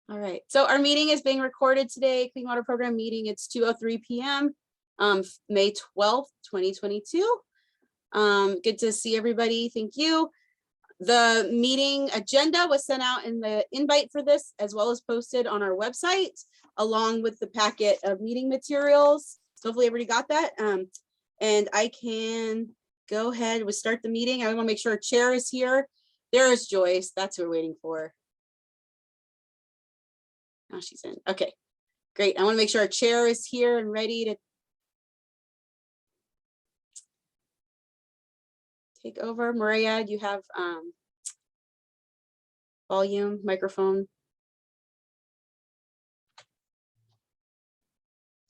All right, so our meeting is being recorded today, Clean Water Program meeting. It's 2:03 p.m. May 12th, 2022. Good to see everybody. Thank you. The meeting agenda was sent out in the invite for this, as well as posted on our website, along with the packet of meeting materials. So hopefully everybody got that. And I can go ahead and start the meeting. I want to make sure our chair is here. There is Joyce. That's who we're waiting for. Now she's in. Okay, great. I want to make sure our chair is here and ready to take over. Maria, you have volume, microphone.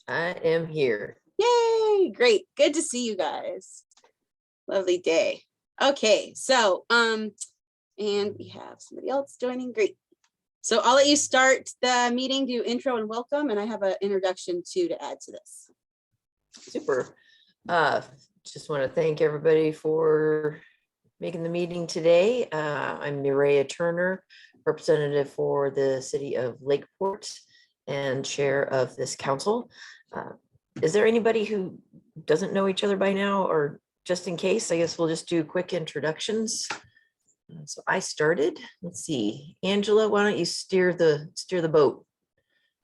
I am here. Yay, great. Good to see you guys. Lovely day. Okay, so and we have somebody else joining. Great. So I'll let you start the meeting, do intro and welcome, and I have an introduction too to add to this. Super. Just want to thank everybody for making the meeting today. I'm Mireya Turner, representative for the city of Lakeport and chair of this council. Is there anybody who doesn't know each other by now, or just in case, I guess we'll just do quick introductions. So I started, let's see, Angela, why don't you steer the boat?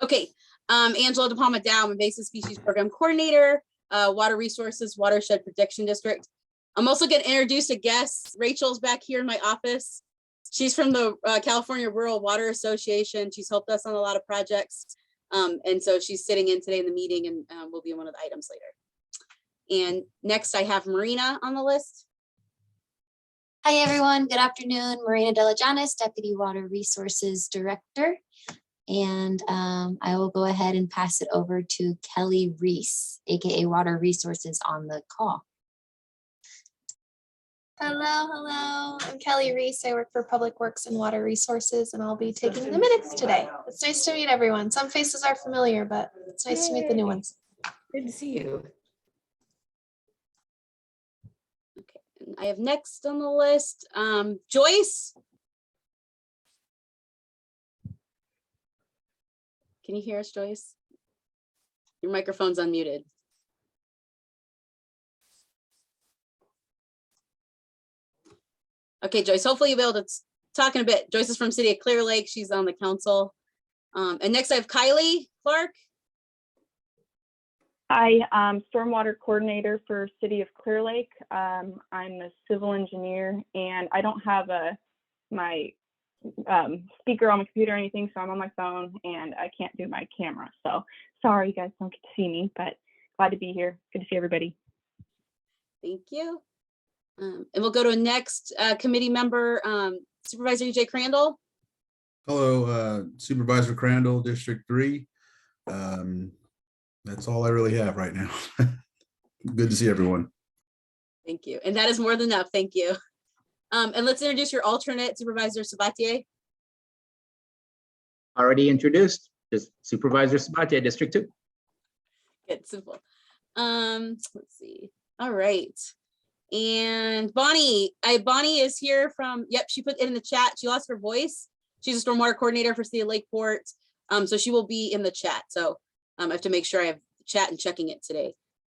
Okay, Angela De Palma Dow, Invasive Species Program Coordinator, Water Resources Watershed Protection District. I'm also going to introduce a guest. Rachel's back here in my office. She's from the California Rural Water Association. She's helped us on a lot of projects. And so she's sitting in today in the meeting and will be one of the items later. And next I have Marina on the list. Hi, everyone. Good afternoon. Marina Delajanis, Deputy Water Resources Director. And I will go ahead and pass it over to Kelly Reese, AKA Water Resources, on the call. Hello. I'm Kelly Reese. I work for Public Works and Water Resources, and I'll be taking the minutes today. It's nice to meet everyone. Some faces are familiar, but it's nice to meet the new ones. Good to see you. Okay, and I have next on the list, Joyce. Can you hear us, Joyce? Your microphone's unmuted. Okay, Joyce, hopefully you'll be able to talk in a bit. Joyce is from City of Clear Lake. She's on the council. And next I have Kylie Clark. Hi, I'm Stormwater Coordinator for City of Clear Lake. I'm a civil engineer, and I don't have my speaker on my computer or anything, so I'm on my phone and I can't do my camera. So sorry you guys don't get to see me, but glad to be here. Good to see everybody. Thank you. And we'll go to a next committee member, Supervisor EJ Crandall. Hello, Supervisor Crandall, District 3. That's all I really have right now. Good to see everyone. Thank you. And that is more than enough. Thank you. And let's introduce your alternate, Supervisor Sabatier. Already introduced, just Supervisor Sabatier, District 2. Good, simple. Let's see. All right. And Bonnie is here from, yep, she put it in the chat. She lost her voice. She's a stormwater coordinator for City of Lakeport. So she will be in the chat. So I have to make sure I have the chat and checking it today.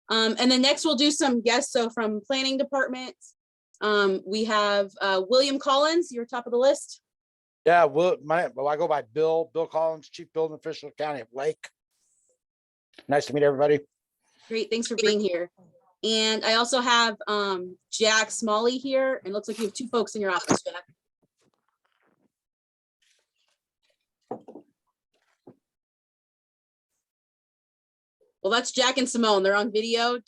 And then next we'll do some guests. So from planning department, we have William Collins, you're top of the list. Yeah, I go by Bill Collins, Chief Building Official, County of Lake. Nice to meet everybody. Great, thanks for being here. And I also have Jack Smalley here, and it looks like you have two folks in your office, Jack. Well, that's Jack and Simone. They're on video.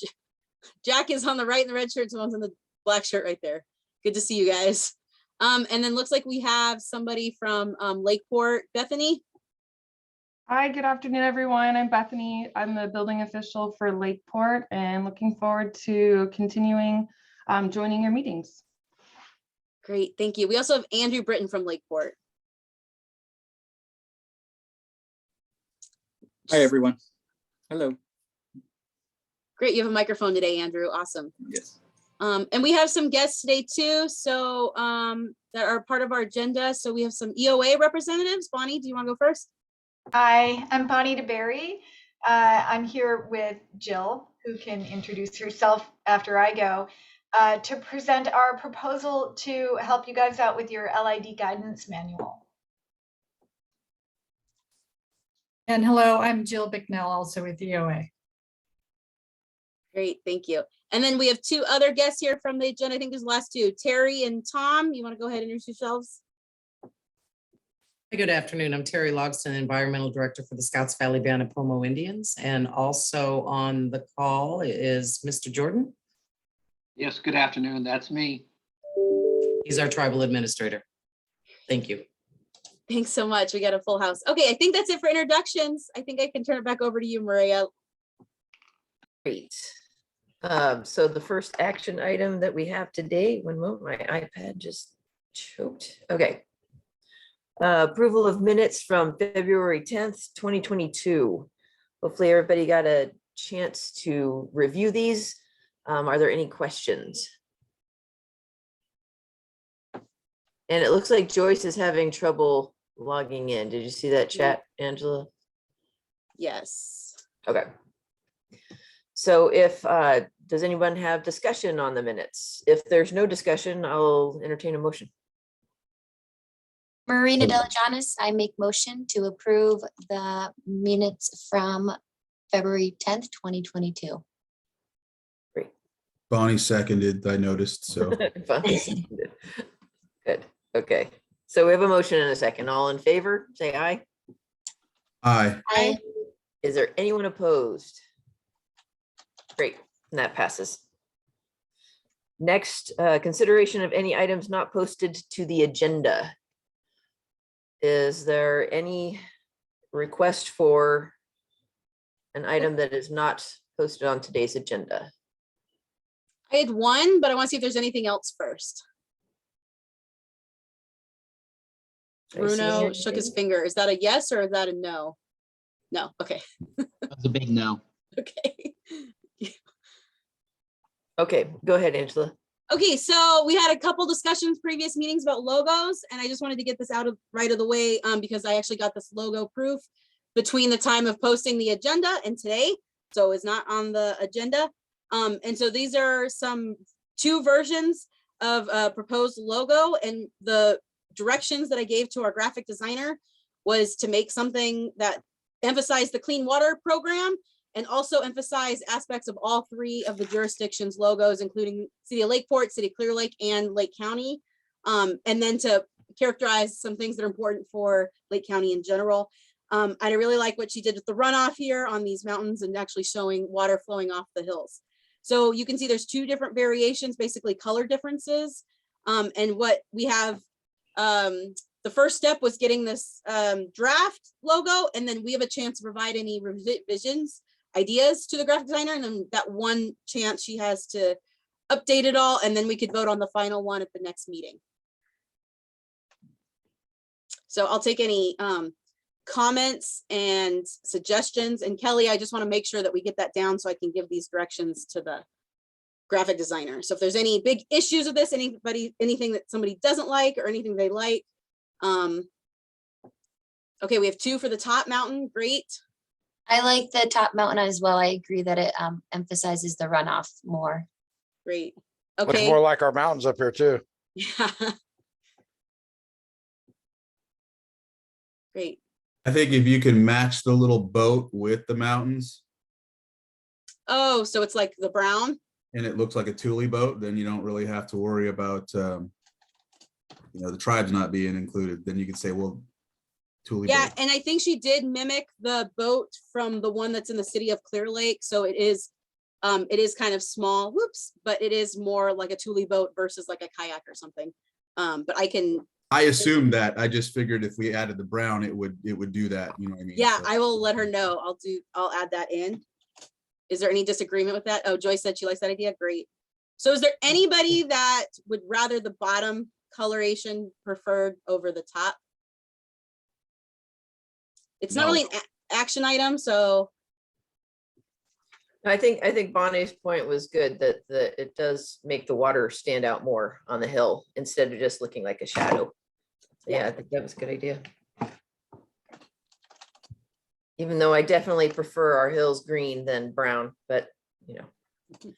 Jack is on the right in the red shirt. Simone's in the black shirt right there. Good to see you guys. And then looks like we have somebody from Lakeport. Bethany. Hi, good afternoon, everyone. I'm Bethany. I'm the building official for Lakeport and looking forward to continuing joining your meetings. Great, thank you. We also have Andrew Britton from Lakeport. Hi, everyone. Hello. Great, you have a microphone today, Andrew. Awesome. Yes. And we have some guests today too, so that are part of our agenda. So we have some EOA representatives. Bonnie, do you want to go first? Hi, I'm Bonnie DeBerry. I'm here with Jill, who can introduce herself after I go, to present our proposal to help you guys out with your LID guidance manual. And hello, I'm Jill Bicknell, also with EOA. Great, thank you. And then we have two other guests here from the agenda. I think there's the last two, Terry and Tom. You want to go ahead and introduce yourselves? Good afternoon. I'm Terry Logston, Environmental Director for the Scotts Valley Band of Pomo Indians. And also on the call is Mr. Jordan. Yes, good afternoon. That's me. He's our tribal administrator. Thank you. Thanks so much. We got a full house. Okay, I think that's it for introductions. I think I can turn it back over to you, Maria. Great. So the first action item that we have today, one moment, my iPad just choked. Okay. Approval of minutes from February 10th, 2022. Hopefully everybody got a chance to review these. Are there any questions? And it looks like Joyce is having trouble logging in. Did you see that chat, Angela? Yes. Okay. So if, does anyone have discussion on the minutes? If there's no discussion, I'll entertain a motion. Marina Delajanis, I make motion to approve the minutes from February 10th, 2022. Great. Bonnie seconded, I noticed, so. Bonnie seconded. Good, okay. So we have a motion and a second. All in favor, say aye. Aye. Aye. Is there anyone opposed? Great, and that passes. Next, consideration of any items not posted to the agenda. Is there any request for an item that is not posted on today's agenda? I had one, but I want to see if there's anything else first. Are you seeing Bruno shook his anything? finger. Is that a yes or is that a no? No, okay. That's a big no. Okay. Okay, go ahead, Angela. Okay, so we had a couple discussions previous meetings about logos, and I just wanted to get this out of right of the way because I actually got this logo proof between the time of posting the agenda and today, so it's not on the agenda. And so these are two versions of a proposed logo, and the directions that I gave to our graphic designer was to make something that emphasized the clean water program and also emphasize aspects of all three of the jurisdictions logos, including City of Lakeport, City of Clear Lake, and Lake County. And then to characterize some things that are important for Lake County in general. I really like what she did with the runoff here on these mountains and actually showing water flowing off the hills. So you can see there's two different variations, basically color differences. And what we have, the first step was getting this draft logo, and then we have a chance to provide any revisions, ideas to the graphic designer, and then that one chance she has to update it all, and then we could vote on the final one at the next meeting. So I'll take any comments and suggestions, and Kelly, I just want to make sure that we get that down so I can give these directions to the graphic designer. So if there's any big issues with this, anything that somebody doesn't like or anything they like. Okay, we have two for the top mountain, great. I like the top mountain as well. I agree that it emphasizes the runoff more. Great. Looks Okay. more like our mountains up here too. Yeah. Great. I think if you can match the little boat with the mountains Oh, so it's like the brown? and it looks like a Thule boat, then you don't really have to worry about, the tribes not being included. Then you could say, well, Thule Yeah, boat. and I think she did mimic the boat from the one that's in the City of Clear Lake. So it is kind of small, whoops, but it is more like a Thule boat versus like a kayak or something. But I assumed that. I just figured if we added the brown, it would do that. You know what I mean? yeah, So- I will let her know. I'll add that in. Is there any disagreement with that? Oh, Joyce said she likes that idea. Great. So is there anybody that would rather the bottom coloration preferred over the top? It's not No. really an action item, so I think Bonnie's point was good, that it does make the water stand out more on the hill instead of just looking like a shadow. Yeah, I think that was a good idea. Even though I definitely prefer our hills green than brown, but you know.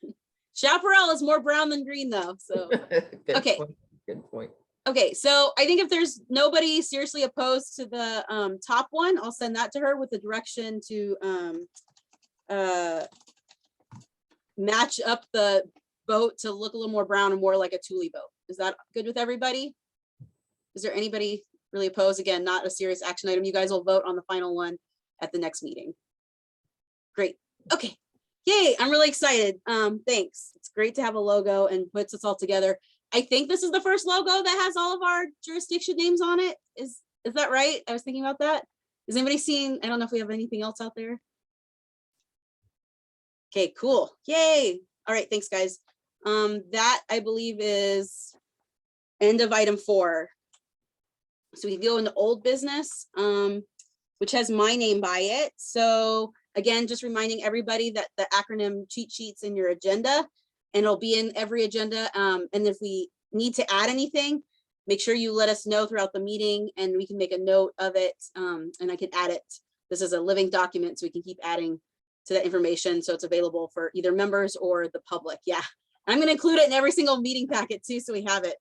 Chaparral is more brown than green though, so. Good Okay. point, good point. Okay, so I think if there's nobody seriously opposed to the top one, I'll send that to her with the direction to match up the boat to look a little more brown and more like a Thule boat. Is that good with everybody? Is there anybody really opposed? Again, not a serious action item. You guys will vote on the final one at the next meeting. Great. Okay. Yay, I'm really excited. Thanks. It's great to have a logo and puts us all together. I think this is the first logo that has all of our jurisdiction names on it. Is that right? I was thinking about that. Is anybody seeing? I don't know if we have anything else out there. Okay, cool. Yay. All right, thanks guys. That I believe is end of item 4. So we can go into old business, which has my name by it. So again, just reminding everybody that the acronym cheat sheet's in your agenda, and it'll be in every agenda. And if we need to add anything, make sure you let us know throughout the meeting and we can make a note of it, and I can add it. This is a living document, so we can keep adding to that information so it's available for either members or the public. Yeah, I'm going to include it in every single meeting packet too, so we have it.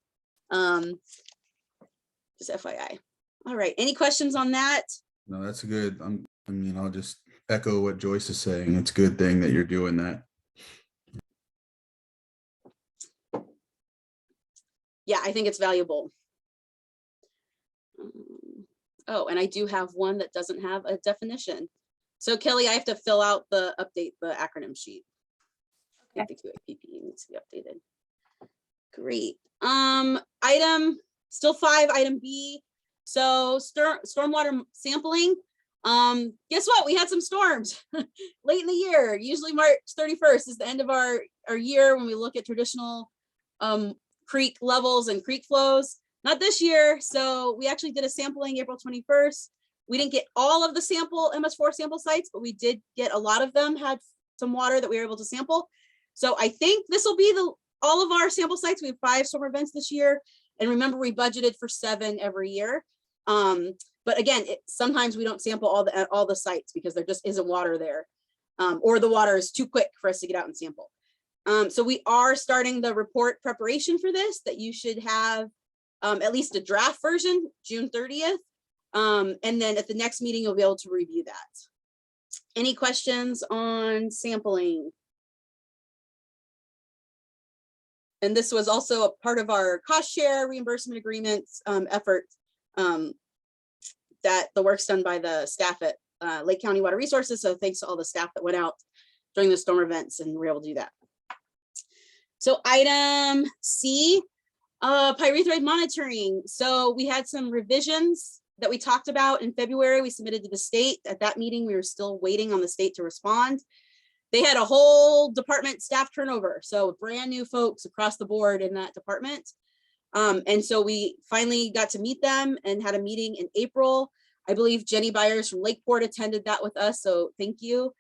Just FYI. All right, any questions on that? No, that's good. I mean, I'll just echo what Joyce is saying. It's a good thing that you're doing that. Yeah, I think it's valuable. Oh, and I do have one that doesn't have a definition. So Kelly, I have to fill out the acronym sheet. I think the QAPP needs to be updated. Great. Item still 5, item B. So stormwater sampling. Guess what? We had some storms late in the year. Usually March 31st is the end of our year when we look at traditional creek levels and creek flows. Not this year. So we actually did a sampling April 21st. We didn't get all of the sample MS4 sample sites, but we did get a lot of them had some water that we were able to sample. So I think this will be all of our sample sites. We have 5 storm events this year. And remember, we budgeted for 7 every year. But again, sometimes we don't sample all the sites because there just isn't water there, or the water is too quick for us to get out and sample. So we are starting the report preparation for this, that you should have at least a draft version June 30th. And then at the next meeting, you'll be able to review that. Any questions on sampling? And this was also a part of our cost share reimbursement agreements effort, that the work's done by the staff at Lake County Water Resources. So thanks to all the staff that went out during the storm events and were able to do that. So item C, pyrethroid monitoring. So we had some revisions that we talked about in February. We submitted to the state. At that meeting, we were still waiting on the state to respond. They had a whole department staff turnover. So brand new folks across the board in that department. And so we finally got to meet them and had a meeting in April. I believe Jenny Byers from Lakeport attended that with us. So thank you,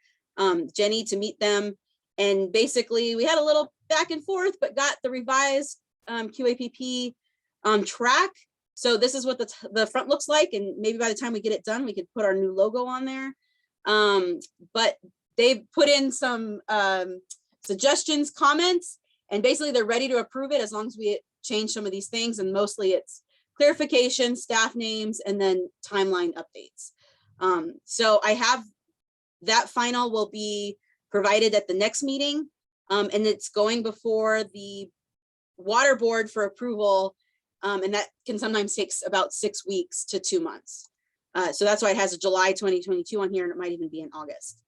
Jenny, to meet them. And basically we had a little back and forth, but got the revised QAPP on track. So this is what the front looks like. And maybe by the time we get it done, we could put our new logo on there. But they've put in some suggestions, comments, and basically they're ready to approve it as long as we change some of these things. And mostly it's clarification, staff names, and then timeline updates. So I have that final will be provided at the next meeting. And it's going before the water board for approval. And that can sometimes takes about 6 weeks to 2 months. So that's why it has a July 2022 on here, and it might even be in August.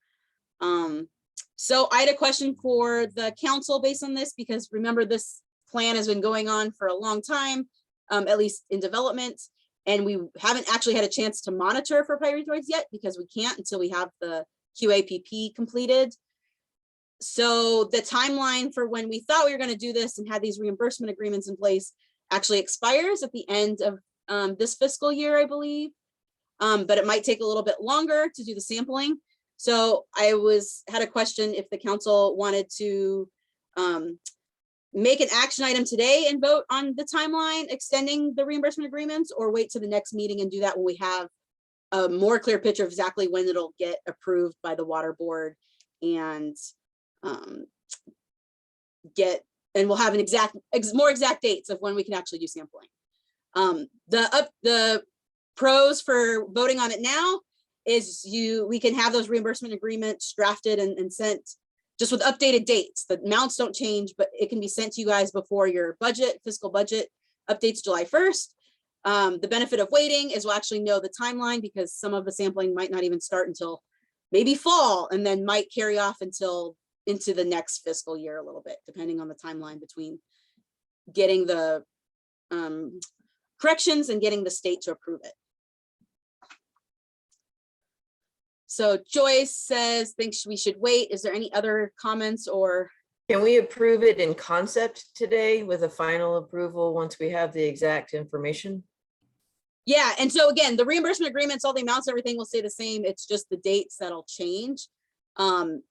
So I had a question for the council based on this, because remember, this plan has been going on for a long time, at least in development, and we haven't actually had a chance to monitor for pyrethroids yet, because we can't until we have the QAPP completed. So the timeline for when we thought we were going to do this and had these reimbursement agreements in place actually expires at the end of this fiscal year, I believe. But it might take a little bit longer to do the sampling. So I had a question if the council wanted to make an action item today and vote on the timeline extending the reimbursement agreements, or wait to the next meeting and do that when we have a more clear picture of exactly when it'll get approved by the water board and we'll have an more exact dates of when we can actually do sampling. The pros for voting on it now is we can have those reimbursement agreements drafted and sent just with updated dates. The amounts don't change, but it can be sent to you guys before your fiscal budget updates July 1st. The benefit of waiting is we'll actually know the timeline because some of the sampling might not even start until maybe fall and then might carry off into the next fiscal year a little bit, depending on the timeline between getting the corrections and getting the state to approve it. So Joyce says, thinks we should wait. Is there any other comments or? Can we approve it in concept today with a final approval once we have the exact information? Yeah, and so again, the reimbursement agreements, all the amounts, everything will stay the same. It's just the dates that'll change. And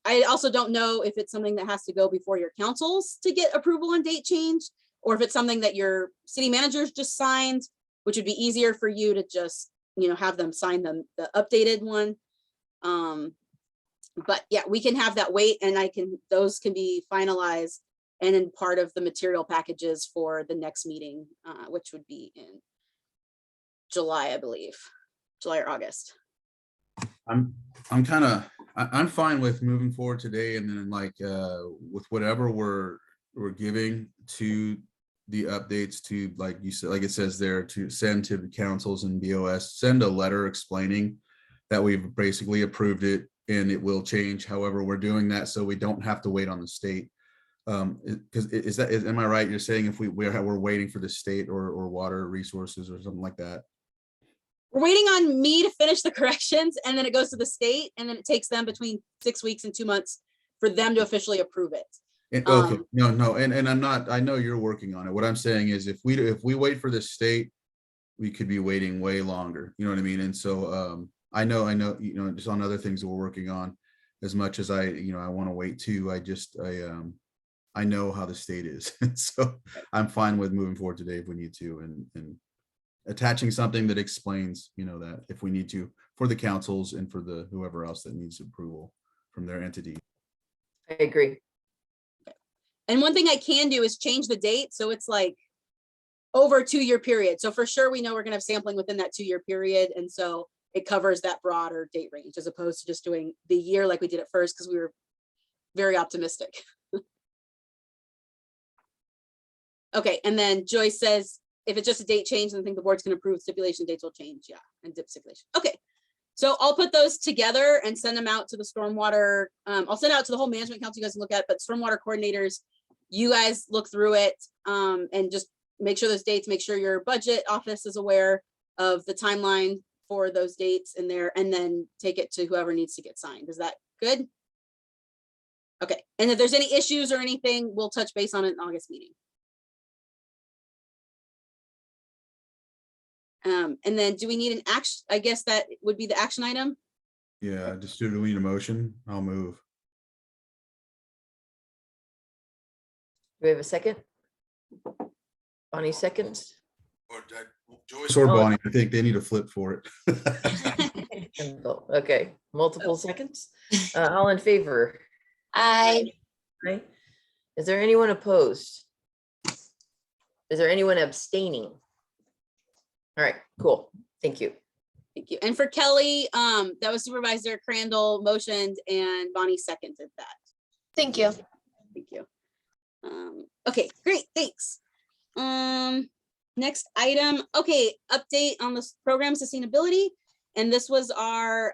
I also don't know if it's something that has to go before your councils to get approval on date change, or if it's something that your city managers just signed, which would be easier for you to just, have them sign the updated one. But yeah, we can have that wait and those can be finalized and in part of the material packages for the next meeting, which would be in July, I believe, July or August. I'm fine with moving forward today, and then with whatever we're giving to the updates to, like you said, like it says there, to send to the councils and BOS, send a letter explaining that we've basically approved it and it will change. However, we're doing that so we don't have to wait on the state. Because am I right? You're saying if we're waiting for the state or water resources or something like that? We're waiting on me to finish the corrections and then it goes to the state and then it takes them between 6 weeks and 2 months for them to officially approve it. Okay, no, and I know you're working on it. What I'm saying is if we wait for the state, we could be waiting way longer. You know what I mean? And so I know, just on other things that we're working on, as much as I want to wait too, I know how the state is. So I'm fine with moving forward today if we need to, and attaching something that explains, that if we need to, for the councils and for the whoever else that needs approval from their entity. I agree. And one thing I can do is change the date. So it's like over a 2-year period. So for sure, we know we're going to have sampling within that 2-year period. And so it covers that broader date range as opposed to just doing the year like we did at first, because we were very optimistic. Okay. And then Joyce says, if it's just a date change, then I think the board's can approve stipulation dates will change. Yeah. And dip stipulation. Okay. So I'll put those together and send them out to the stormwater. I'll send it out to the whole management council you guys can look at, but stormwater coordinators, you guys look through it and just make sure those dates, make sure your budget office is aware of the timeline for those dates in there, and then take it to whoever needs to get signed. Is that good? Okay. And if there's any issues or anything, we'll touch base on it in August meeting. And then do we need an action? I guess that would be the action item. Yeah, do we need a motion? I'll move. Do we have a second? Bonnie seconds. Joyce or Bonnie, I think they need a flip for it. Okay, multiple seconds. All in favor? Aye. Right. Is there anyone opposed? Is there anyone abstaining? All right, cool. Thank you. Thank you. And for Kelly, that was Supervisor Crandall motioned and Bonnie seconded that. Thank you. Thank you. Okay, great, thanks. Next item, okay, update on the program sustainability. And this was our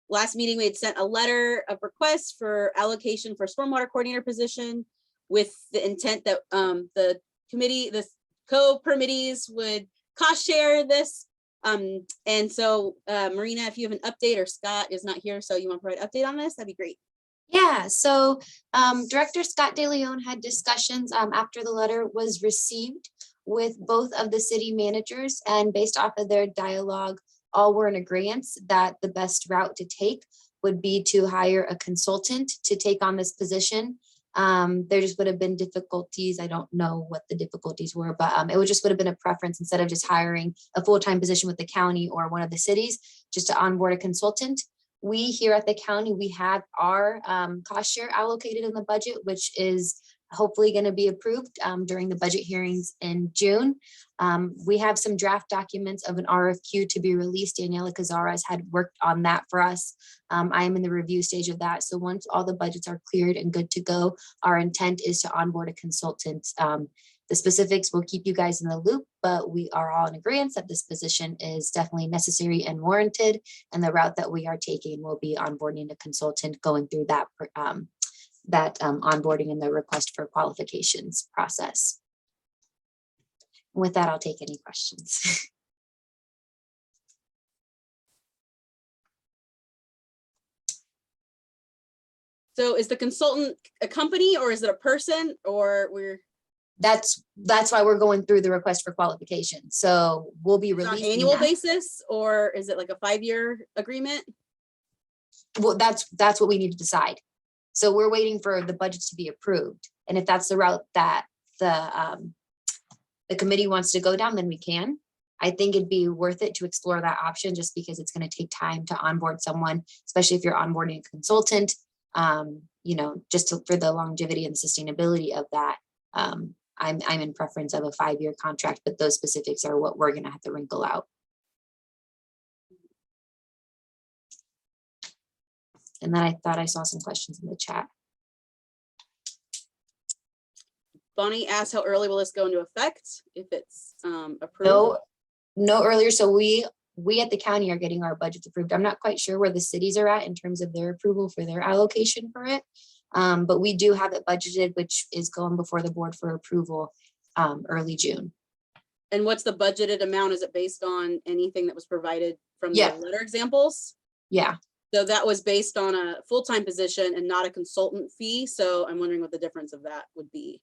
last meeting. We had sent a letter of request for allocation for stormwater coordinator position with the intent that the committee, the co-permittees would cost share this. And so Marina, if you have an update, or Scott is not here, so you want to provide an update on this, that'd be great. Yeah, so Director Scott De Leon had discussions after the letter was received with both of the city managers, and based off of their dialogue, all were in agreement that the best route to take would be to hire a consultant to take on this position. There just would have been difficulties. I don't know what the difficulties were, but it would have been a preference instead of just hiring a full-time position with the county or one of the cities, just to onboard a consultant. We here at the county, we have our cost share allocated in the budget, which is hopefully going to be approved during the budget hearings in June. We have some draft documents of an RFQ to be released. Daniela Cazares had worked on that for us. I am in the review stage of that. So once all the budgets are cleared and good to go, our intent is to onboard a consultant. The specifics will keep you guys in the loop, but we are all in agreement that this position is definitely necessary and warranted. And the route that we are taking will be onboarding a consultant, going through that onboarding and the request for qualifications process. With that, I'll take any questions. So is the consultant a company or is it a person, or That's why we're going through the request for qualification. So we'll be on releasing an annual that. basis, or is it like a 5-year agreement? Well, that's what we need to decide. So we're waiting for the budgets to be approved. And if that's the route that the committee wants to go down, then we can. I think it'd be worth it to explore that option, just because it's going to take time to onboard someone, especially if you're onboarding a consultant, just for the longevity and sustainability of that. I'm in preference of a 5-year contract, but those specifics are what we're going to have to wrinkle out. And then I thought I saw some questions in the chat. Bonnie asked, how early will this go into effect if it's approved? No earlier. So we at the county are getting our budgets approved. I'm not quite sure where the cities are at in terms of their approval for their allocation for it. But we do have it budgeted, which is going before the board for approval early June. And what's the budgeted amount? Is it based on anything that was provided from the Yeah. letter examples? Yeah. So that was based on a full-time position and not a consultant fee. So I'm wondering what the difference of that would be.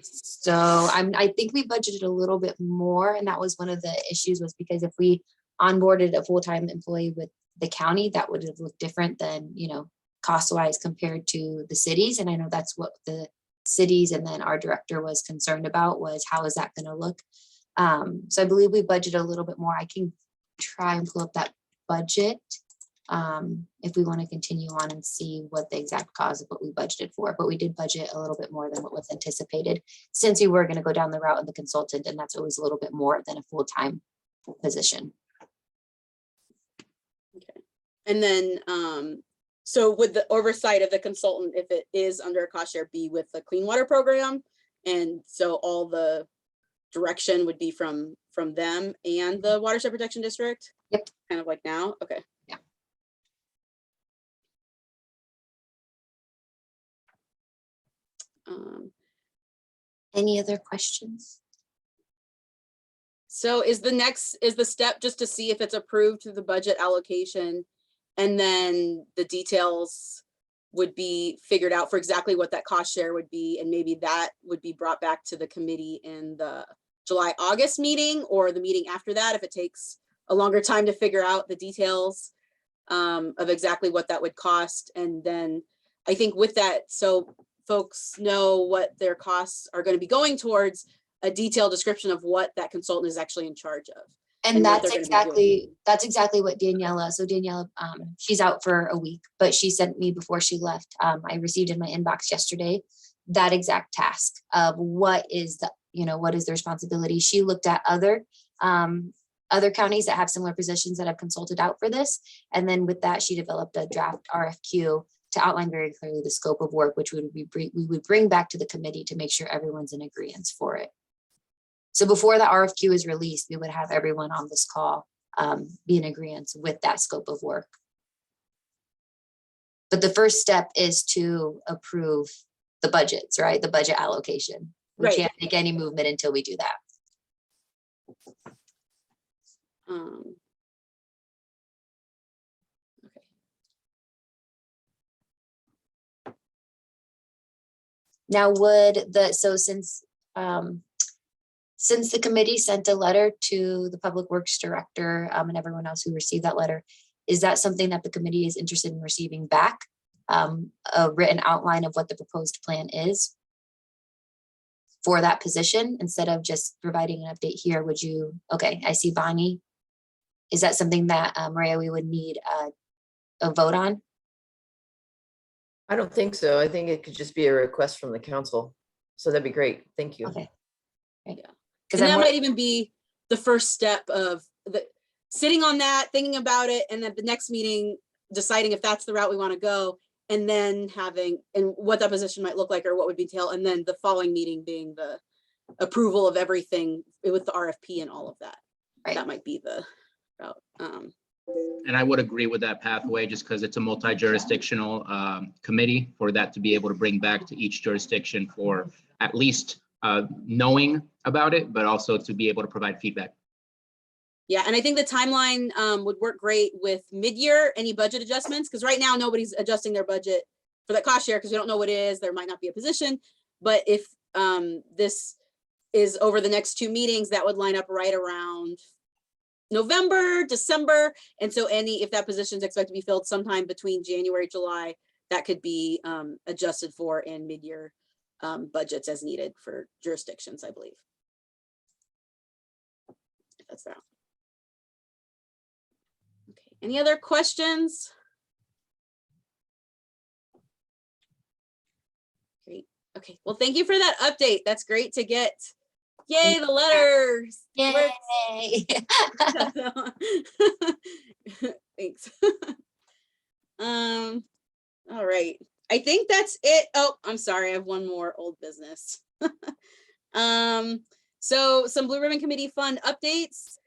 So I think we budgeted a little bit more, and that was one of the issues, was because if we onboarded a full-time employee with the county, that would have looked different than, cost-wise compared to the cities. And I know that's what the cities and then our director was concerned about, was how is that going to look? So I believe we budgeted a little bit more. I can try and pull up that budget if we want to continue on and see what the exact cause of what we budgeted for. But we did budget a little bit more than what was anticipated, since we were going to go down the route of the consultant, and that's always a little bit more than a full-time position. Okay. And then, so would the oversight of the consultant, if it is under a cost share, be with the clean water program? And so all the direction would be from them and the watershed protection district? Yep. Kind of like now? Okay. Yeah. Any other questions? So is the step just to see if it's approved through the budget allocation, and then the details would be figured out for exactly what that cost share would be, and maybe that would be brought back to the committee in the July-August meeting, or the meeting after that, if it takes a longer time to figure out the details of exactly what that would cost. And then I think with that, so folks know what their costs are going to be going towards, a detailed description of what that consultant is actually in charge of. And that's exactly what Daniela, so Daniela, she's out for a week, but she sent me before she left, I received in my inbox yesterday, that exact task of what is the, what is the responsibility. She looked at other counties that have similar positions that have consulted out for this. And then with that, she developed a draft RFQ to outline very clearly the scope of work, which we would bring back to the committee to make sure everyone's in agreement for it. So before the RFQ is released, we would have everyone on this call be in agreement with that scope of work. But the first step is to approve the budgets, right? The budget allocation. We can't make any movement until we do that. Now since the committee sent a letter to the Public Works Director and everyone else who received that letter, is that something that the committee is interested in receiving back a written outline of what the proposed plan is for that position instead of just providing an update here? Would you, okay, I see Bonnie. Is that something that, Maria, we would need a vote on? I don't think so. I think it could just be a request from the council. So that'd be great. Thank you. Okay. Right. And Because that might even be the first step of the sitting on that, thinking about it, and then the next meeting, deciding if that's the route we want to go, and then having, and what that position might look like or what would be entailed, and then the following meeting being the approval of everything with the RFP and all of that. Right. That might be the route. And I would agree with that pathway, just because it's a multi-jurisdictional committee for that to be able to bring back to each jurisdiction for at least knowing about it, but also to be able to provide feedback. Yeah, and I think the timeline would work great with mid-year, any budget adjustments, because right now nobody's adjusting their budget for that cost share because we don't know what it is. There might not be a position, but if this is over the next 2 meetings, that would line up right around November, December. And so if that position is expected to be filled sometime between January, July, that could be adjusted for in mid-year budgets as needed for jurisdictions, I believe. If that's that. Okay, any other questions? Great. Okay, well, thank you for that update. That's great to get. Yay, the letters. Yay. Thanks. All right. I think that's it. Oh, I'm sorry. I have one more old business. So some Blue Ribbon Committee Fund updates.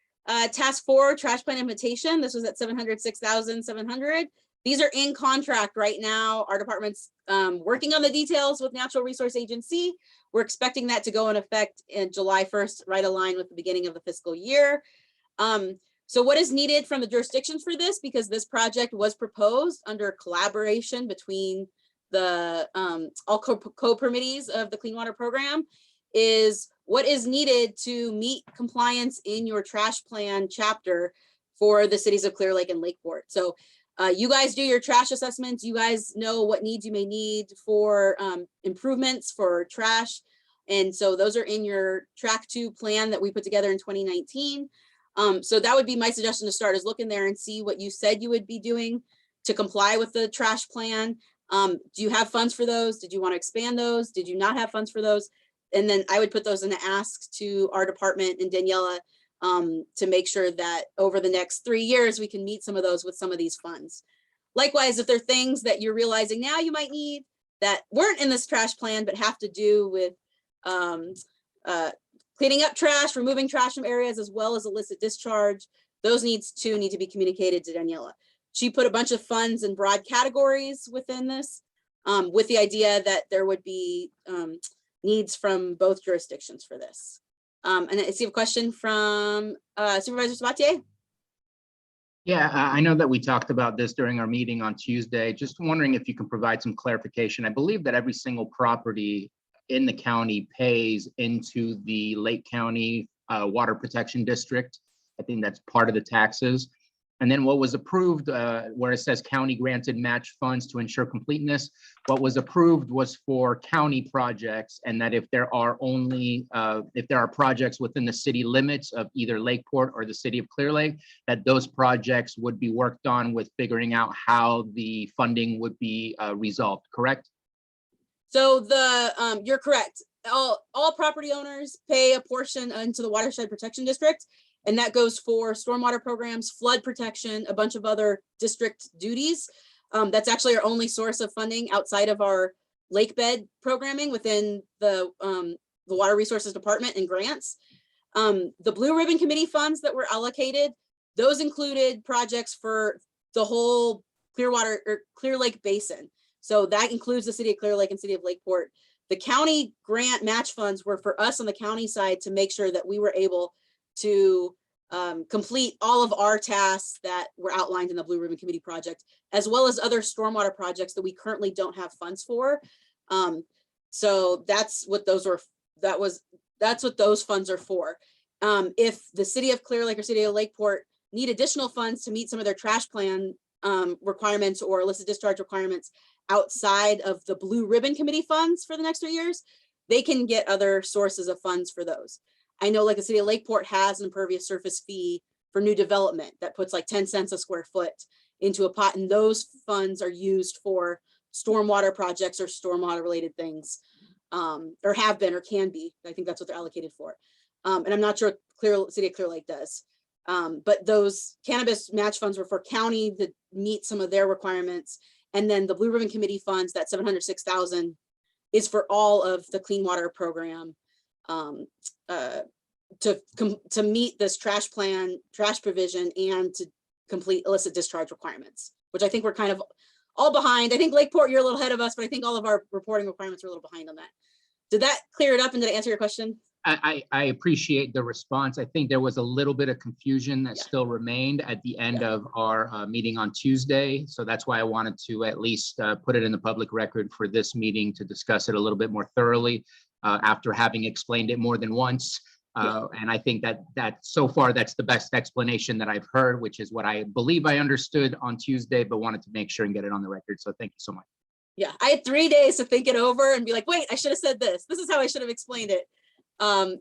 Task 4 trash plan invitation. This was at $706,700. These are in contract right now. Our department's working on the details with Natural Resource Agency. We're expecting that to go in effect in July 1st, right aligned with the beginning of the fiscal year. So what is needed from the jurisdictions for this, because this project was proposed under collaboration between the all co-permittees of the Clean Water Program, is what is needed to meet compliance in your trash plan chapter for the cities of Clear Lake and Lakeport. So you guys do your trash assessments. You guys know what needs you may need for improvements for trash. And so those are in your track 2 plan that we put together in 2019. So that would be my suggestion to start, is look in there and see what you said you would be doing to comply with the trash plan. Do you have funds for those? Did you want to expand those? Did you not have funds for those? And then I would put those in an ask to our department and Daniela to make sure that over the next 3 years, we can meet some of those with some of these funds. Likewise, if there are things that you're realizing now you might need that weren't in this trash plan, but have to do with cleaning up trash, removing trash from areas, as well as illicit discharge, those needs too need to be communicated to Daniela. She put a bunch of funds in broad categories within this with the idea that there would be needs from both jurisdictions for this. And I see a question from Supervisor Sabatier. Yeah, I know that we talked about this during our meeting on Tuesday. Just wondering if you can provide some clarification. I believe that every single property in the county pays into the Lake County Water Protection District. I think that's part of the taxes. And then what was approved, where it says county granted match funds to ensure completeness, what was approved was for county projects, and that if there are projects within the city limits of either Lakeport or the city of Clear Lake, that those projects would be worked on with figuring out how the funding would be resolved, correct? So you're correct. All property owners pay a portion into the Watershed Protection District, and that goes for stormwater programs, flood protection, a bunch of other district duties. That's actually our only source of funding outside of our lake bed programming within the Water Resources Department and grants. The Blue Ribbon Committee funds that were allocated, those included projects for the whole Clearwater or Clear Lake Basin. So that includes the city of Clear Lake and city of Lakeport. The county grant match funds were for us on the county side to make sure that we were able to complete all of our tasks that were outlined in the Blue Ribbon Committee project, as well as other stormwater projects that we currently don't have funds for. So that's what those were. That's what those funds are for. If the city of Clear Lake or city of Lakeport need additional funds to meet some of their trash plan requirements or illicit discharge requirements, outside of the Blue Ribbon Committee funds for the next 3 years, they can get other sources of funds for those. I know like the city of Lakeport has an impervious surface fee for new development that puts like 10 cents a square foot into a pot, and those funds are used for stormwater projects or stormwater related things, or have been or can be. I think that's what they're allocated for. And I'm not sure what City of Clear Lake does. But those cannabis match funds were for county to meet some of their requirements. And then the Blue Ribbon Committee funds, that 706,000 is for all of the clean water program to meet this trash provision and to complete illicit discharge requirements, which I think we're kind of all behind. I think Lakeport, you're a little ahead of us, but I think all of our reporting requirements are a little behind on that. Did that clear it up and did I answer your question? I appreciate the response. I think there was a little bit of confusion that still remained at the end of our meeting on Tuesday. So that's why I wanted to at least put it in the public record for this meeting to discuss it a little bit more thoroughly after having explained it more than once. And I think that so far that's the best explanation that I've heard, which is what I believe I understood on Tuesday, but wanted to make sure and get it on the record. So thank you so much. Yeah, I had 3 days to think it over and be like, wait, I should have said this. This is how I should have explained it.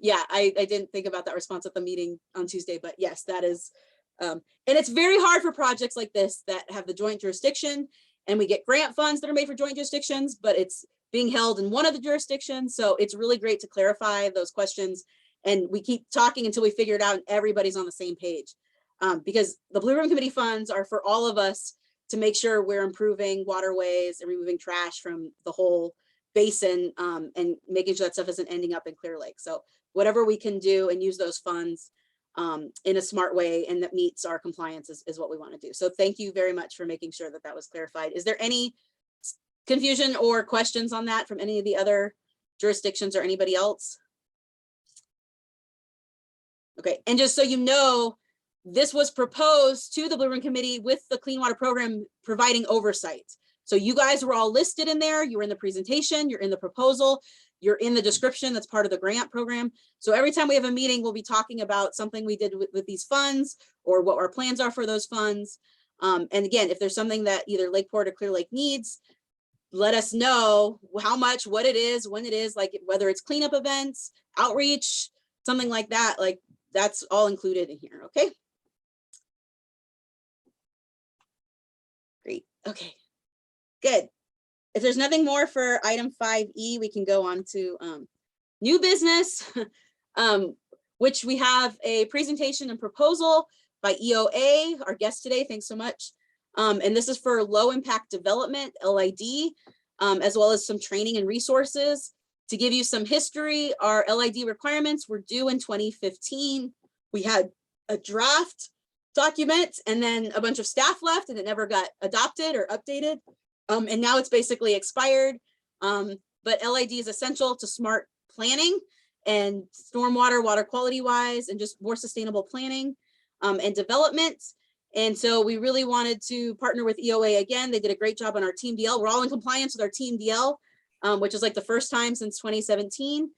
Yeah, I didn't think about that response at the meeting on Tuesday, but yes, that is, and it's very hard for projects like this that have the joint jurisdiction, and we get grant funds that are made for joint jurisdictions, but it's being held in one of the jurisdictions. So it's really great to clarify those questions. And we keep talking until we figure it out and everybody's on the same page. Because the Blue Ribbon Committee funds are for all of us to make sure we're improving waterways and removing trash from the whole basin, and making sure that stuff isn't ending up in Clear Lake. So whatever we can do and use those funds in a smart way and that meets our compliance is what we want to do. So thank you very much for making sure that that was clarified. Is there any confusion or questions on that from any of the other jurisdictions or anybody else? Okay, and just so you know, this was proposed to the Blue Ribbon Committee with the Clean Water Program providing oversight. So you guys were all listed in there. You were in the presentation, you're in the proposal, you're in the description that's part of the grant program. So every time we have a meeting, we'll be talking about something we did with these funds or what our plans are for those funds. And again, if there's something that either Lakeport or Clear Lake needs, let us know how much, what it is, when it is, like whether it's cleanup events, outreach, something like that, like that's all included in here, okay? Great, okay. Good. If there's nothing more for item 5E, we can go on to new business, which we have a presentation and proposal by EOA, our guest today. Thanks so much. And this is for low impact development, LID, as well as some training and resources. To give you some history, our LID requirements were due in 2015. We had a draft document and then a bunch of staff left and it never got adopted or updated. And now it's basically expired. But LID is essential to smart planning and stormwater, water quality wise, and just more sustainable planning and development. And so we really wanted to partner with EOA again. They did a great job on our Team DL. We're all in compliance with our Team DL, which is like the first time since 2017.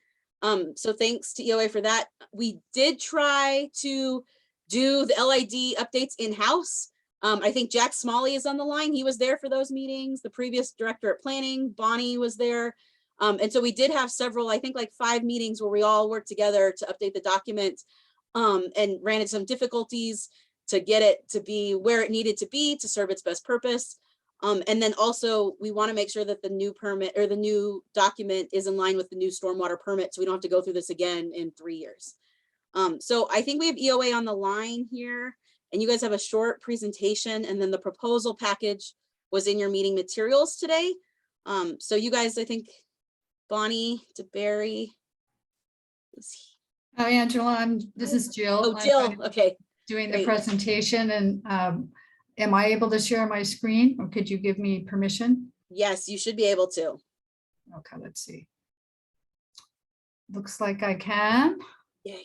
So thanks to EOA for that. We did try to do the LID updates in-house. I think Jack Smalley is on the line. He was there for those meetings. The previous director at planning, Bonnie, was there. And so we did have several, I think like 5 meetings where we all worked together to update the document and ran into some difficulties to get it to be where it needed to be to serve its best purpose. And then also we want to make sure that the new permit or the new document is in line with the new stormwater permit, so we don't have to go through this again in 3 years. So I think we have EOA on the line here. And you guys have a short presentation, and then the proposal package was in your meeting materials today. So you guys, I think Bonnie DeBerry. Hi, Angela. This is Jill. Oh, Jill. Okay. Doing Great. the presentation, and am I able to share my screen, or could you give me permission? Yes, you should be able to. Okay, let's see. Looks like I can. Yay.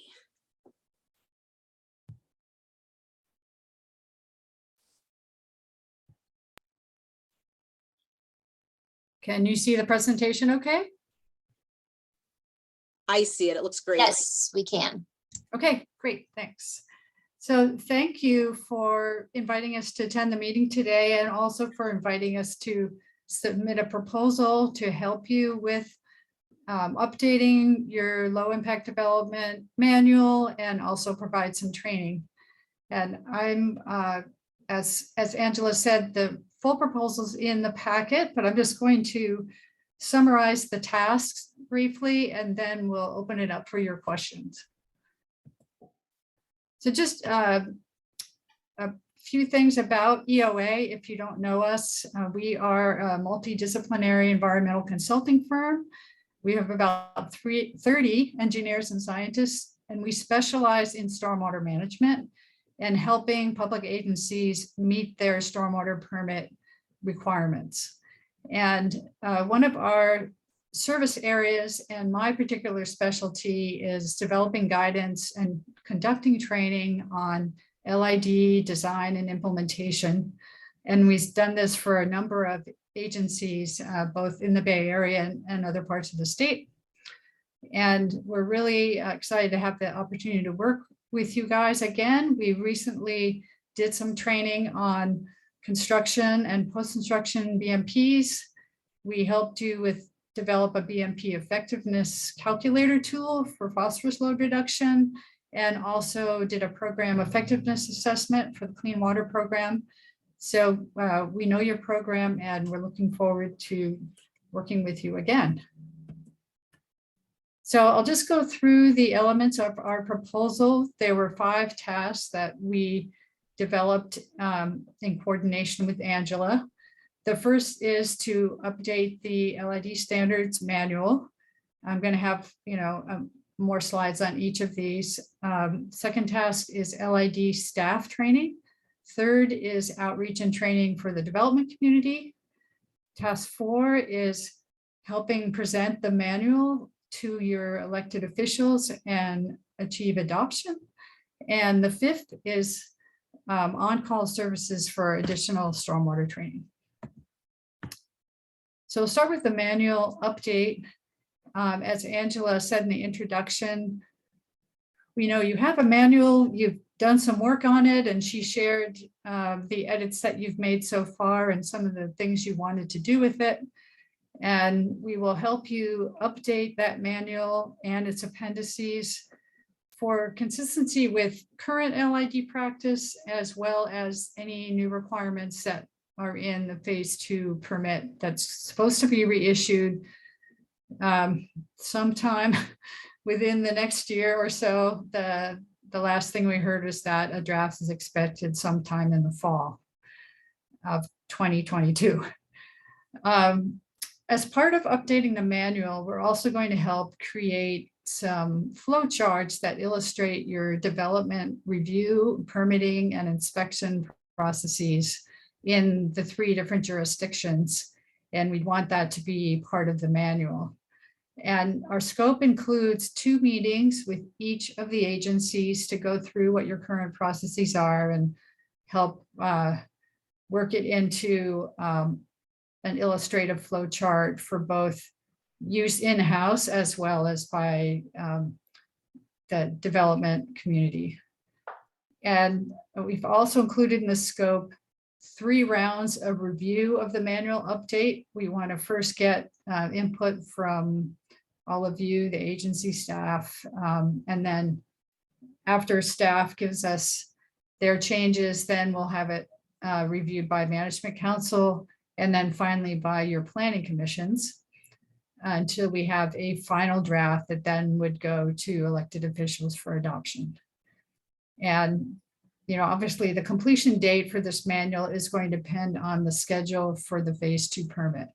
Can you see the presentation okay? I see it. It looks great. Yes, we can. Okay, great, thanks. So thank you for inviting us to attend the meeting today, and also for inviting us to submit a proposal to help you with updating your low impact development manual and also provide some training. And I'm, as Angela said, the full proposal's in the packet, but I'm just going to summarize the tasks briefly, and then we'll open it up for your questions. So just a few things about EOA. If you don't know us, we are a multidisciplinary environmental consulting firm. We have about 30 engineers and scientists, and we specialize in stormwater management and helping public agencies meet their stormwater permit requirements. And one of our service areas and my particular specialty is developing guidance and conducting training on LID design and implementation. And we've done this for a number of agencies, both in the Bay Area and other parts of the state. And we're really excited to have the opportunity to work with you guys again. We recently did some training on construction and post-construction BMPs. We helped you with develop a BMP effectiveness calculator tool for phosphorus load reduction, and also did a program effectiveness assessment for the Clean Water Program. So we know your program and we're looking forward to working with you again. So I'll just go through the elements of our proposal. There were 5 tasks that we developed in coordination with Angela. The first is to update the LID standards manual. I'm going to have, more slides on each of these. Second task is LID staff training. Third is outreach and training for the development community. Task 4 is helping present the manual to your elected officials and achieve adoption. And the 5th is on-call services for additional stormwater training. So we'll start with the manual update. As Angela said in the introduction, we know you have a manual, you've done some work on it, and she shared the edits that you've made so far and some of the things you wanted to do with it. And we will help you update that manual and its appendices for consistency with current LID practice, as well as any new requirements that are in the phase 2 permit that's supposed to be reissued sometime within the next year or so. The last thing we heard was that a draft is expected sometime in the fall of 2022. As part of updating the manual, we're also going to help create some flow charts that illustrate your development review, permitting, and inspection processes in the 3 different jurisdictions. And we want that to be part of the manual. And our scope includes 2 meetings with each of the agencies to go through what your current processes are and help work it into an illustrative flow chart for both use in-house as well as by the development community. And we've also included in the scope 3 rounds of review of the manual update. We want to first get input from all of you, the agency staff, and then after staff gives us their changes, then we'll have it reviewed by management council, and then finally by your planning commissions, until we have a final draft that then would go to elected officials for adoption. And obviously the completion date for this manual is going to depend on the schedule for the phase 2 permit.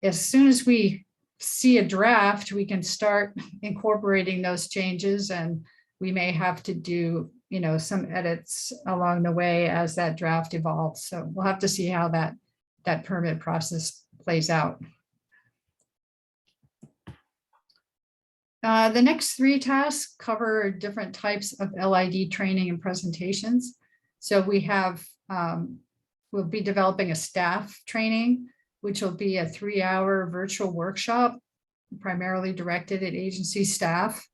As soon as we see a draft, we can start incorporating those changes, and we may have to do some edits along the way as that draft evolves. So we'll have to see how that permit process plays out. The next 3 tasks cover different types of LID training and presentations. So we have, we'll be developing a staff training, which will be a 3-hour virtual workshop, primarily directed at agency staff.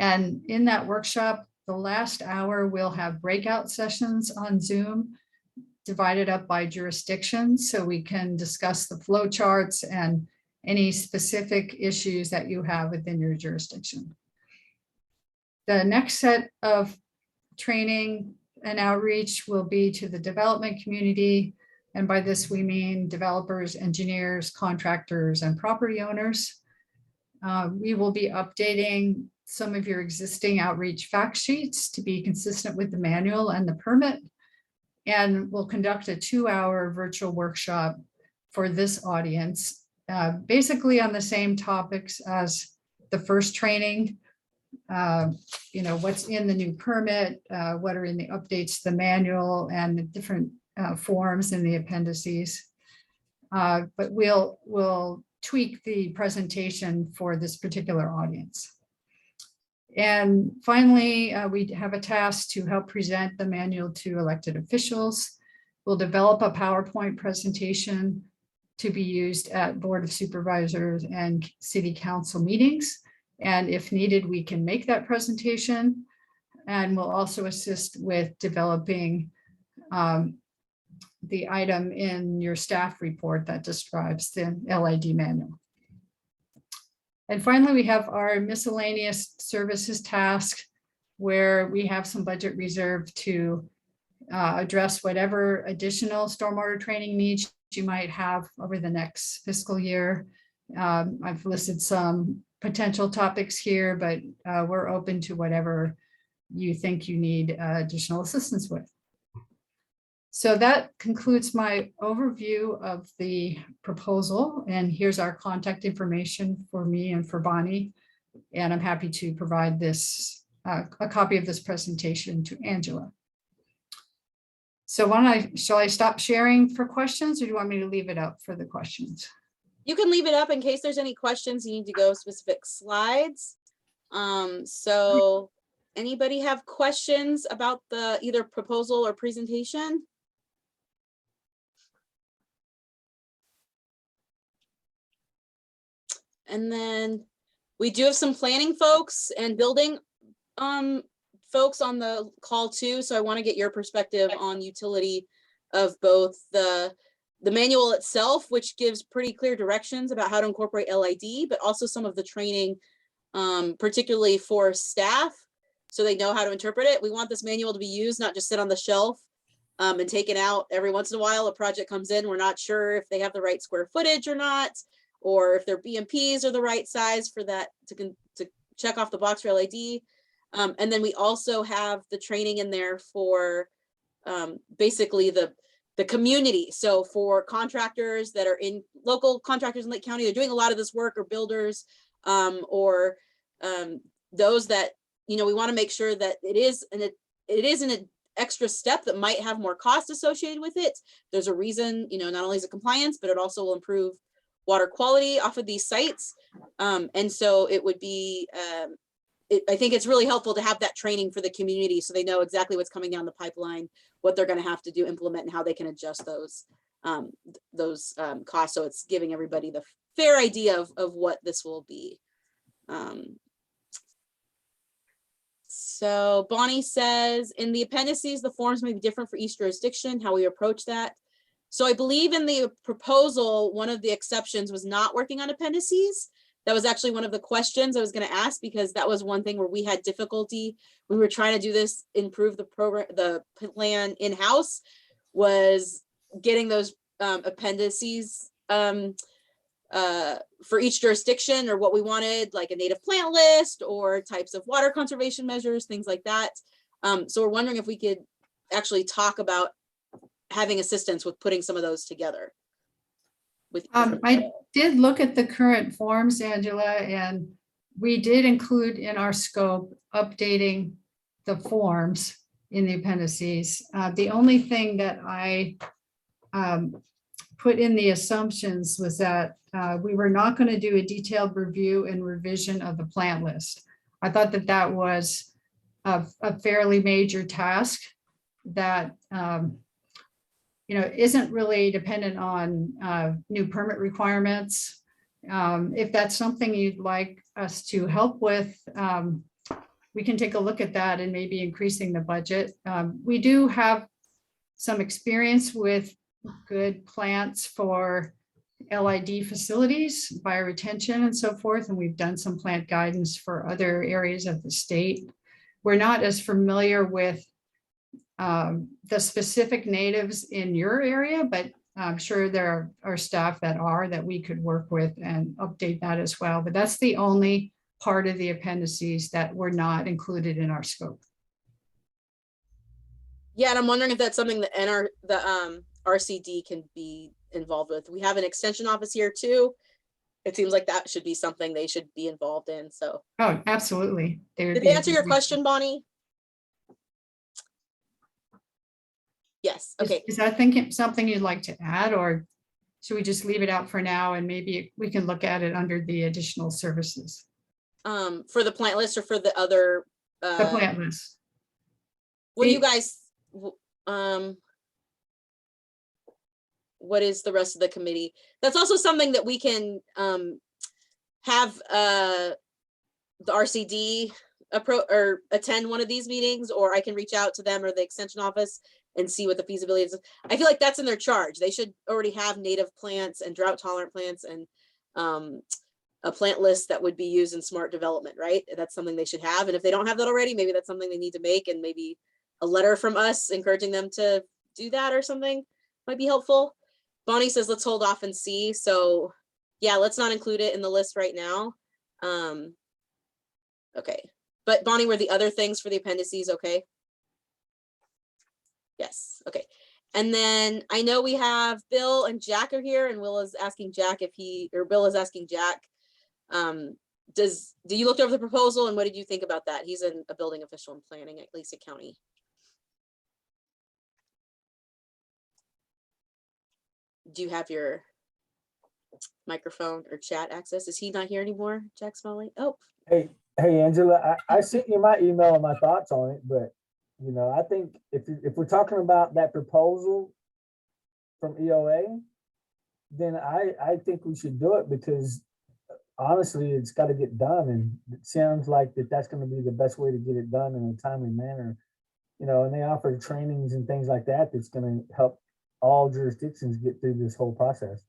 And in that workshop, the last hour, we'll have breakout sessions on Zoom divided up by jurisdiction so we can discuss the flow charts and any specific issues that you have within your jurisdiction. The next set of training and outreach will be to the development community. And by this, we mean developers, engineers, contractors, and property owners. We will be updating some of your existing outreach fact sheets to be consistent with the manual and the permit. And we'll conduct a 2-hour virtual workshop for this audience, basically on the same topics as the first training. What's in the new permit, what are in the updates to the manual, and the different forms in the appendices. But we'll tweak the presentation for this particular audience. And finally, we have a task to help present the manual to elected officials. We'll develop a PowerPoint presentation to be used at Board of Supervisors and City Council meetings. And if needed, we can make that presentation. And we'll also assist with developing the item in your staff report that describes the LID manual. And finally, we have our miscellaneous services task, where we have some budget reserved to address whatever additional stormwater training needs you might have over the next fiscal year. I've listed some potential topics here, but we're open to whatever you think you need additional assistance with. So that concludes my overview of the proposal. And here's our contact information for me and for Bonnie. And I'm happy to provide this, a copy of this presentation to Angela. So shall I stop sharing for questions, or do you want me to leave it up for the questions? You can leave it up in case there's any questions. You need to go specific slides. So anybody have questions about the either proposal or presentation? And then we do have some planning folks and building folks on the call too. So I want to get your perspective on utility of both the manual itself, which gives pretty clear directions about how to incorporate LID, but also some of the training, particularly for staff, so they know how to interpret it. We want this manual to be used, not just sit on the shelf and taken out every once in a while. A project comes in, we're not sure if they have the right square footage or not, or if their BMPs are the right size for that to check off the box for LID. And then we also have the training in there for basically the community. So for contractors that are in local contractors in Lake County, they're doing a lot of this work, or builders, or those that, we want to make sure that it is an extra step that might have more cost associated with it. There's a reason, not only is it compliance, but it also will improve water quality off of these sites. And so it would be, I think it's really helpful to have that training for the community so they know exactly what's coming down the pipeline, what they're going to have to do, implement, and how they can adjust those costs. So it's giving everybody the fair idea of what this will be. So Bonnie says, in the appendices, the forms may be different for each jurisdiction, how we approach that. So I believe in the proposal, one of the exceptions was not working on appendices. That was actually one of the questions I was going to ask, because that was one thing where we had difficulty. We were trying to do this, improve the program, the plan in-house, was getting those appendices for each jurisdiction, or what we wanted, like a native plant list or types of water conservation measures, things like that. So we're wondering if we could actually talk about having assistance with putting some of those together. I did look at the current forms, Angela, and we did include in our scope updating the forms in the appendices. The only thing that I put in the assumptions was that we were not going to do a detailed review and revision of the plant list. I thought that that was a fairly major task that isn't really dependent on new permit requirements. If that's something you'd like us to help with, we can take a look at that and maybe increasing the budget. We do have some experience with good plants for LID facilities, bioretention and so forth. And we've done some plant guidance for other areas of the state. We're not as familiar with the specific natives in your area, but I'm sure there are staff that we could work with and update that as well. But that's the only part of the appendices that were not included in our scope. Yeah, and I'm wondering if that's something that the RCD can be involved with. We have an extension office here too. It seems like that should be something they should be involved in. So, Oh, absolutely. did they answer your question, Bonnie? Yes. Okay. Is that something you'd like to add, or should we just leave it out for now and maybe we can look at it under the additional services? For the plant list or for the other? The plant list. What do you guys? What is the rest of the committee? That's also something that we can have the RCD or attend one of these meetings, or I can reach out to them or the extension office and see what the feasibility is. I feel like that's in their charge. They should already have native plants and drought tolerant plants and a plant list that would be used in smart development, right? That's something they should have. And if they don't have that already, maybe that's something they need to make, and maybe a letter from us encouraging them to do that or something might be helpful. Bonnie says, let's hold off and see. So yeah, let's not include it in the list right now. Okay. But Bonnie, were the other things for the appendices okay? Yes, okay. And then I know we have Bill and Jack are here, and Will is asking Jack Bill is asking Jack, do you look over the proposal and what did you think about that? He's a building official in planning at Lacey County. Do you have your microphone or chat access? Is he not here anymore, Jack Smalley? Oh. Hey, Angela, I sent you my email and my thoughts on it, but you know, I think if we're talking about that proposal from EOA, then I think we should do it, because honestly, it's got to get done, and it sounds like that's going to be the best way to get it done in a timely manner. You know, and they offer trainings and things like that that's going to help all jurisdictions get through this whole process.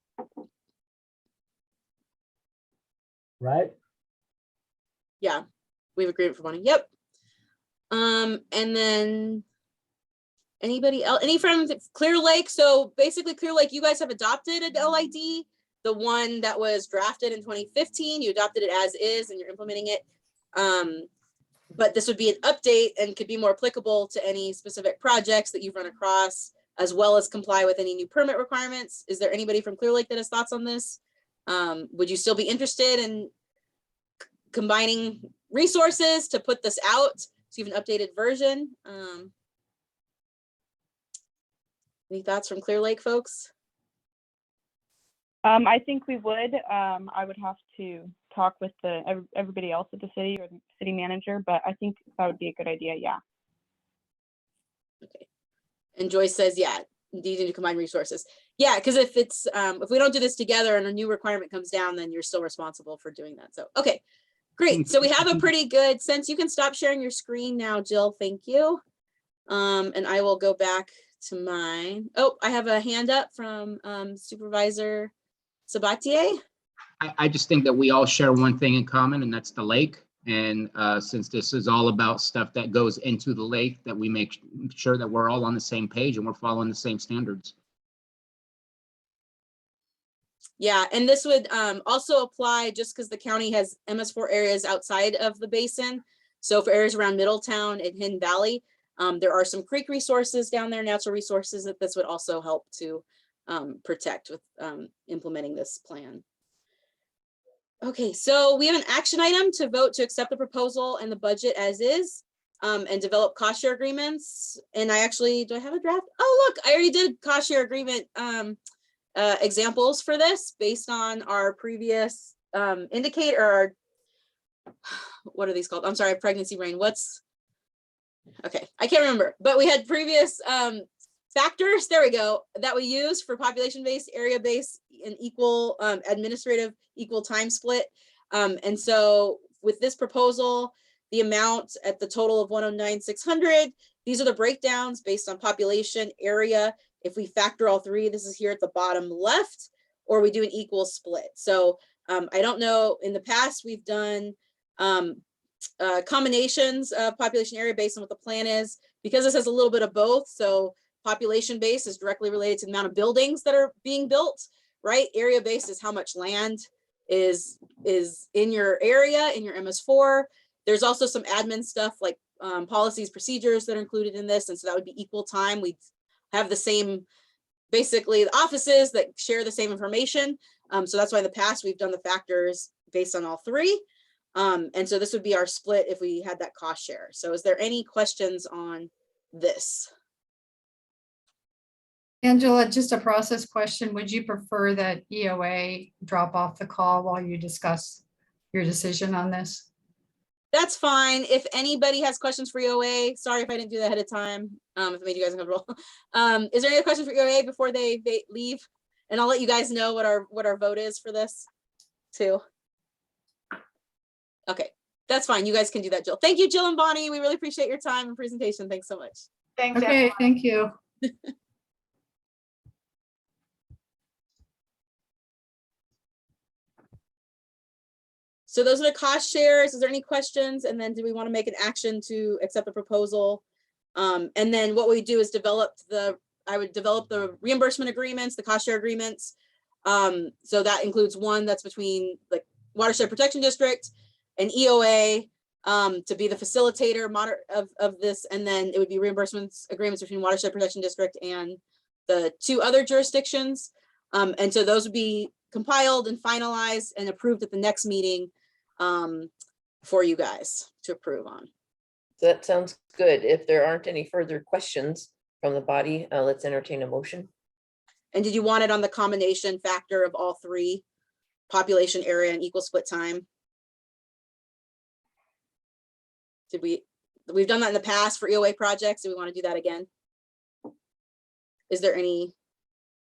Right? Yeah, we have agreement for money. Yep. And then anybody else, any from Clear Lake? So basically Clear Lake, you guys have adopted an LID, the one that was drafted in 2015. You adopted it as is and you're implementing it. But this would be an update and could be more applicable to any specific projects that you've run across, as well as comply with any new permit requirements. Is there anybody from Clear Lake that has thoughts on this? Would you still be interested in combining resources to put this out so you have an updated version? Any thoughts from Clear Lake folks? I think we would. I would have to talk with everybody else at the city or the city manager, but I think that would be a good idea. Yeah. Okay. And Joyce says, yeah, indeed, need to combine resources. Yeah, because if it's if we don't do this together and a new requirement comes down, then you're still responsible for doing that. So okay, great. So we have a pretty good sense. You can stop sharing your screen now, Jill. Thank you. And I will go back to mine. Oh, I have a hand up from Supervisor Sabatier. I just think that we all share one thing in common, and that's the lake. And since this is all about stuff that goes into the lake, that we make sure that we're all on the same page and we're following the same standards. Yeah, and this would also apply just because the county has MS4 areas outside of the basin. So for areas around Middletown and Hidden Valley, there are some creek resources down there, natural resources that this would also help to protect with implementing this plan. Okay, so we have an action item to vote to accept the proposal and the budget as is and develop cost share agreements. And I actually, do I have a draft? Oh, look, I already did cost share agreement examples for this based on our previous indicator, or what are these called? I'm sorry, pregnancy brain. Okay, I can't remember, but we had previous factors, there we go, that we use for population-based, area-based, and equal administrative equal time split. And so with this proposal, the amount at the total of 109,600, these are the breakdowns based on population, area. If we factor all three, this is here at the bottom left, or we do an equal split. So I don't know, in the past, we've done combinations of population area based on what the plan is, because this has a little bit of both. So population base is directly related to the amount of buildings that are being built, right? Area based is how much land is in your area, in your MS4. There's also some admin stuff like policies, procedures that are included in this. And so that would be equal time. We'd have the same, basically the offices that share the same information. So that's why in the past we've done the factors based on all three. And so this would be our split if we had that cost share. So is there any questions on this? Angela, just a process question. Would you prefer that EOA drop off the call while you discuss your decision on this? That's fine. If anybody has questions for EOA, sorry if I didn't do that ahead of time, if it made you guys uncomfortable. Is there any questions for EOA before they leave? And I'll let you guys know what our vote is for this too. Okay, that's fine. You guys can do that, Jill. Thank you, Jill and Bonnie. We really appreciate your time and presentation. Thanks so much. Thanks. Okay, thank you. So those are the cost shares. Is there any questions? And then do we want to make an action to accept the proposal? And then what we do is I would develop the reimbursement agreements, the cost share agreements. So that includes one that's between like Watershed Protection District and EOA to be the facilitator of this. And then it would be reimbursements agreements between Watershed Protection District and the two other jurisdictions. And so those would be compiled and finalized and approved at the next meeting for you guys to approve on. That sounds good. If there aren't any further questions from the body, let's entertain a motion. And did you want it on the combination factor of all three, population, area, and equal split time? We've done that in the past for EOA projects. Do we want to do that again? Is there any,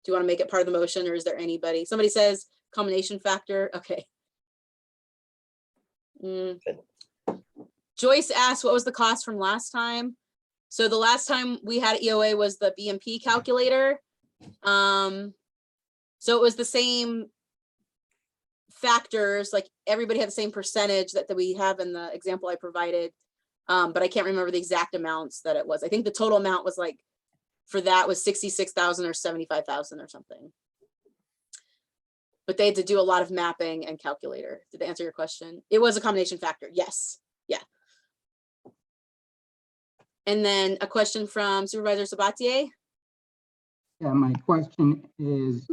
do you want to make it part of the motion, or is there anybody? Somebody says combination factor. Okay. Joyce asked, what was the cost from last time? So the last time we had EOA was the BMP calculator. So it was the same factors, like everybody had the same percentage that we have in the example I provided. But I can't remember the exact amounts that it was. I think the total amount was like, for that was 66,000 or 75,000 or something. But they had to do a lot of mapping and calculator. Did that answer your question? It was a combination factor. Yes. Yeah. And then a question from Supervisor Sabatier. Yeah, my question is,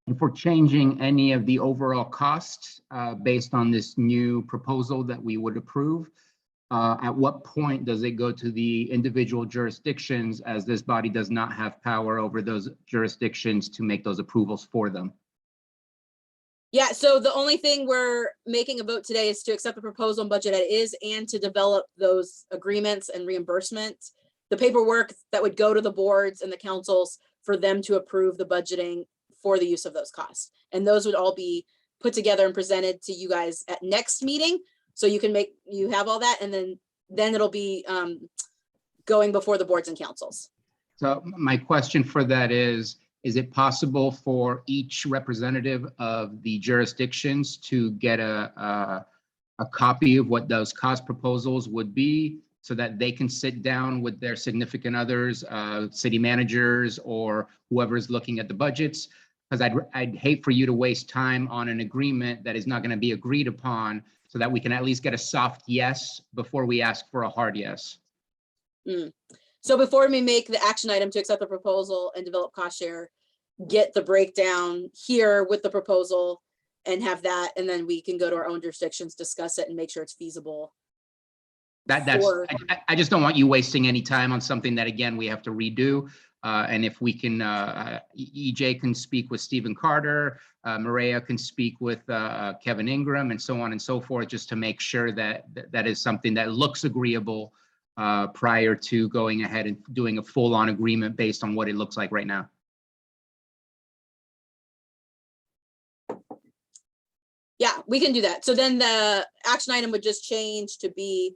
if we're changing any of the overall costs based on this new proposal that we would approve, at what point does it go to the individual jurisdictions, as this body does not have power over those jurisdictions to make those approvals for them? Yeah, so the only thing we're making a vote today is to accept the proposal and budget as is, and to develop those agreements and reimbursement, the paperwork that would go to the boards and the councils for them to approve the budgeting for the use of those costs. And those would all be put together and presented to you guys at next meeting. So you can you have all that, and then it'll be going before the boards and councils. So my question for that is it possible for each representative of the jurisdictions to get a copy of what those cost proposals would be, so that they can sit down with their significant others, city managers, or whoever's looking at the budgets? Because I'd hate for you to waste time on an agreement that is not going to be agreed upon, so that we can at least get a soft yes before we ask for a hard yes. So before we make the action item to accept the proposal and develop cost share, get the breakdown here with the proposal and have that, and then we can go to our own jurisdictions, discuss it, and make sure it's feasible. I just don't want you wasting any time on something that, again, we have to redo. And if we can, EJ can speak with Stephen Carter, Maria can speak with Kevin Ingram, and so on and so forth, just to make sure that that is something that looks agreeable prior to going ahead and doing a full-on agreement based on what it looks like right now. Yeah, we can do that. So then the action item would just change to be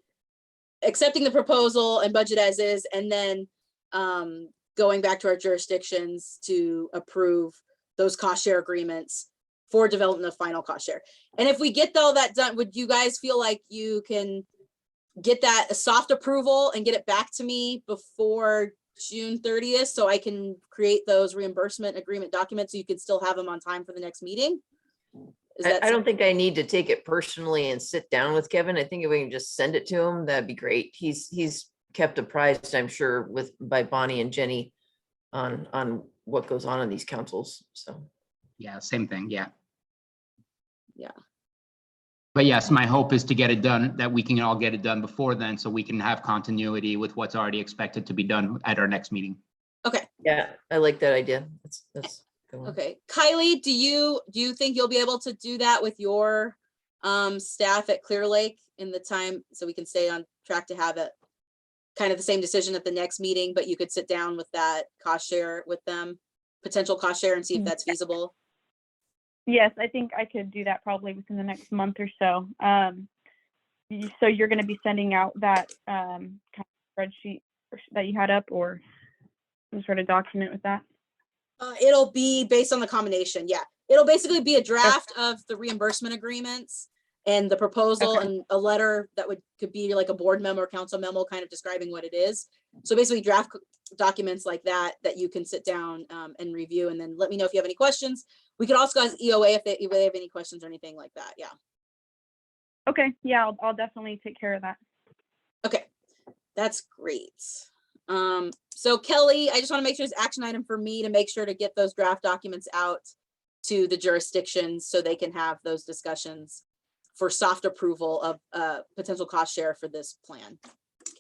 accepting the proposal and budget as is, and then going back to our jurisdictions to approve those cost share agreements for development of final cost share. And if we get all that done, would you guys feel like you can get that a soft approval and get it back to me before June 30th so I can create those reimbursement agreement documents so you could still have them on time for the next meeting? I don't think I need to take it personally and sit down with Kevin. I think if we can just send it to him, that'd be great. He's kept apprised, I'm sure, by Bonnie and Jenny on what goes on in these councils. So Yeah, same thing. Yeah. Yeah. But yes, my hope is to get it done, that we can all get it done before then, so we can have continuity with what's already expected to be done at our next meeting. Okay. yeah, I like that idea. That's good one. Okay. Kylie, do you think you'll be able to do that with your staff at Clear Lake in the time so we can stay on track to have it kind of the same decision at the next meeting, but you could sit down with that cost share with them, potential cost share, and see if that's feasible? Yes, I think I could do that probably within the next month or so. So you're going to be sending out that kind of spreadsheet that you had up, or some sort of document with that? It'll be based on the combination. Yeah, it'll basically be a draft of the reimbursement agreements and the proposal, and a letter that could be like a board memo or council memo, kind of describing what it is. So basically, draft documents like that you can sit down and review, and then let me know if you have any questions. We could also ask EOA if they have any questions or anything like that. Yeah. Okay. Yeah, I'll definitely take care of that. Okay, that's great. So Kelly, I just want to make sure it's action item for me to make sure to get those draft documents out to the jurisdictions so they can have those discussions for soft approval of potential cost share for this plan.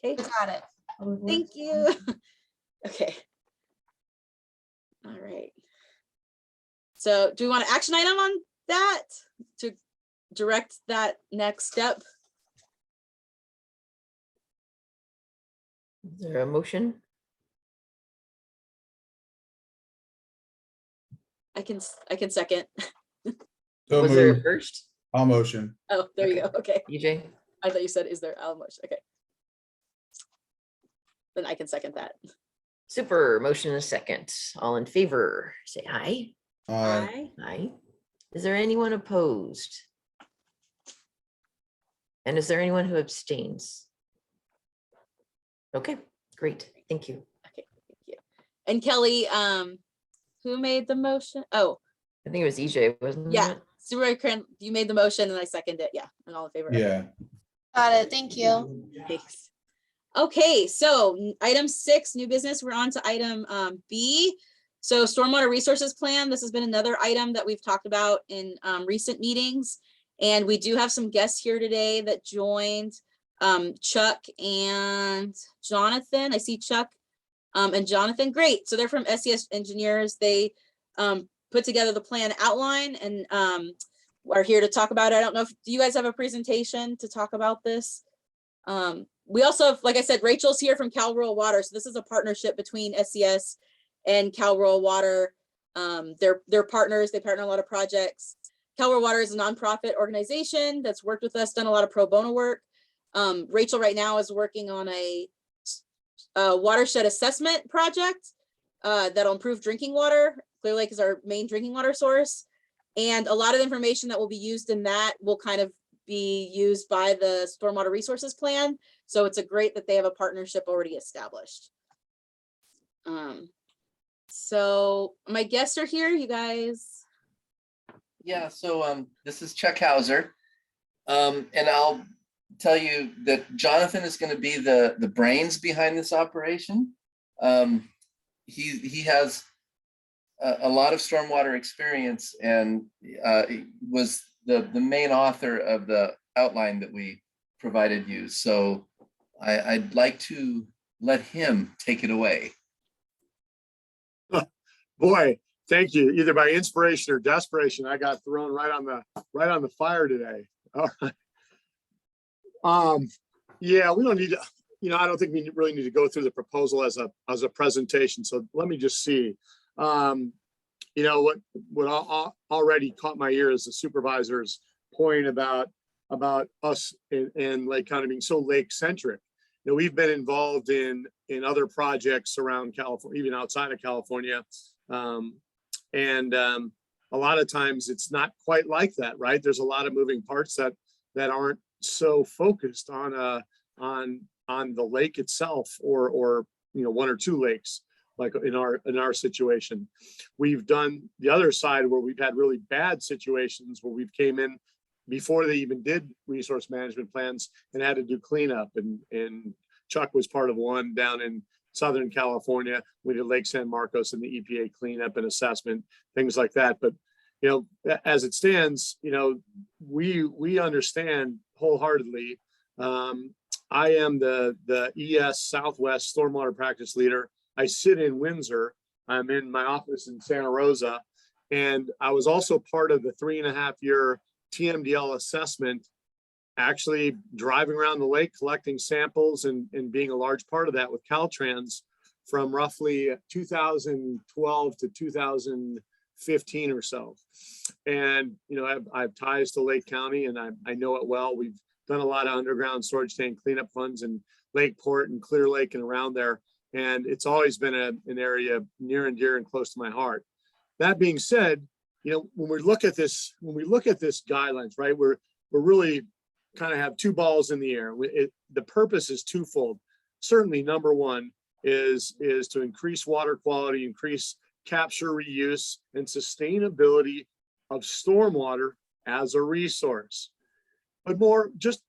Okay, Got it. thank you. Okay. All right. So do we want an action item on that to direct that next step? Is there a motion? I can second. So Was there a moved. first? I'll motion. Oh, there you go. Okay. EJ? I thought you said, is there a motion? Okay. Then I can second that. Super, motion and a second. All in favor, say aye. Aye. Aye. Is there anyone opposed? And is there anyone who abstains? Okay, great, thank you. Okay, thank you. And Kelly, who made the motion? Oh, I think it was EJ, wasn't yeah. it? Supervisor Cran, you made the motion and I seconded it. Yeah, and all in favor. Okay. Yeah. Got it. Thank you. Thanks. Okay, so item 6, new business. We're on to item B. So stormwater resources plan. This has been another item that we've talked about in recent meetings. And we do have some guests here today that joined, Chuck and Jonathan. I see Chuck and Jonathan. Great. So they're from SES Engineers. They put together the plan outline and are here to talk about it. I don't know if, do you guys have a presentation to talk about this? We also have, like I said, Rachel's here from Cal Rural Water. So this is a partnership between SES and Cal Rural Water. They're partners. They partner on a lot of projects. Cal Rural Water is a nonprofit organization that's worked with us, done a lot of pro bono work. Rachel right now is working on a watershed assessment project that'll improve drinking water. Clear Lake is our main drinking water source. And a lot of information that will be used in that will kind of be used by the stormwater resources plan. So it's great that they have a partnership already established. So my guests are here, you guys. Yeah, so this is Chuck Hauser. And I'll tell you that Jonathan is going to be the brains behind this operation. He has a lot of stormwater experience and was the main author of the outline that we provided you. So I'd like to let him take it away. Boy, thank you. Either by inspiration or desperation, I got thrown right on the fire today. All right. Yeah, we don't need to, I don't think we really need to go through the proposal as a presentation. So let me just see. What already caught my ear is the supervisor's point about us in Lake County being so lake centric. know, we've been involved in other projects around California, even outside of California. A lot of times it's not quite like that, right? There's a lot of moving parts that aren't so focused on the lake itself, or you know, one or two lakes, like in our situation. We've done the other side where we've had really bad situations where we've came in before they even did resource management plans and had to do cleanup, and Chuck was part of one down in Southern California. We did Lake San Marcos and the EPA cleanup and assessment, things like that. But, you know, as it stands, you know, we understand wholeheartedly. I am the ES Southwest Stormwater Practice Leader. I sit in Windsor. I'm in my office in Santa Rosa. And I was also part of the 3.5-year TMDL assessment, actually driving around the lake, collecting samples and being a large part of that with Caltrans from roughly 2012 to 2015 or so. And, you know, I have ties to Lake County, and I know it well. We've done a lot of underground storage tank cleanup funds in Lakeport and Clear Lake and around there. And it's always been an area near and dear and close to my heart. That being said, you know, when we look at this guidelines, right, we're really kind of have two balls in the air. The purpose is twofold. Certainly, number one is to increase water quality, increase capture, reuse, and sustainability of stormwater as a resource. But more, just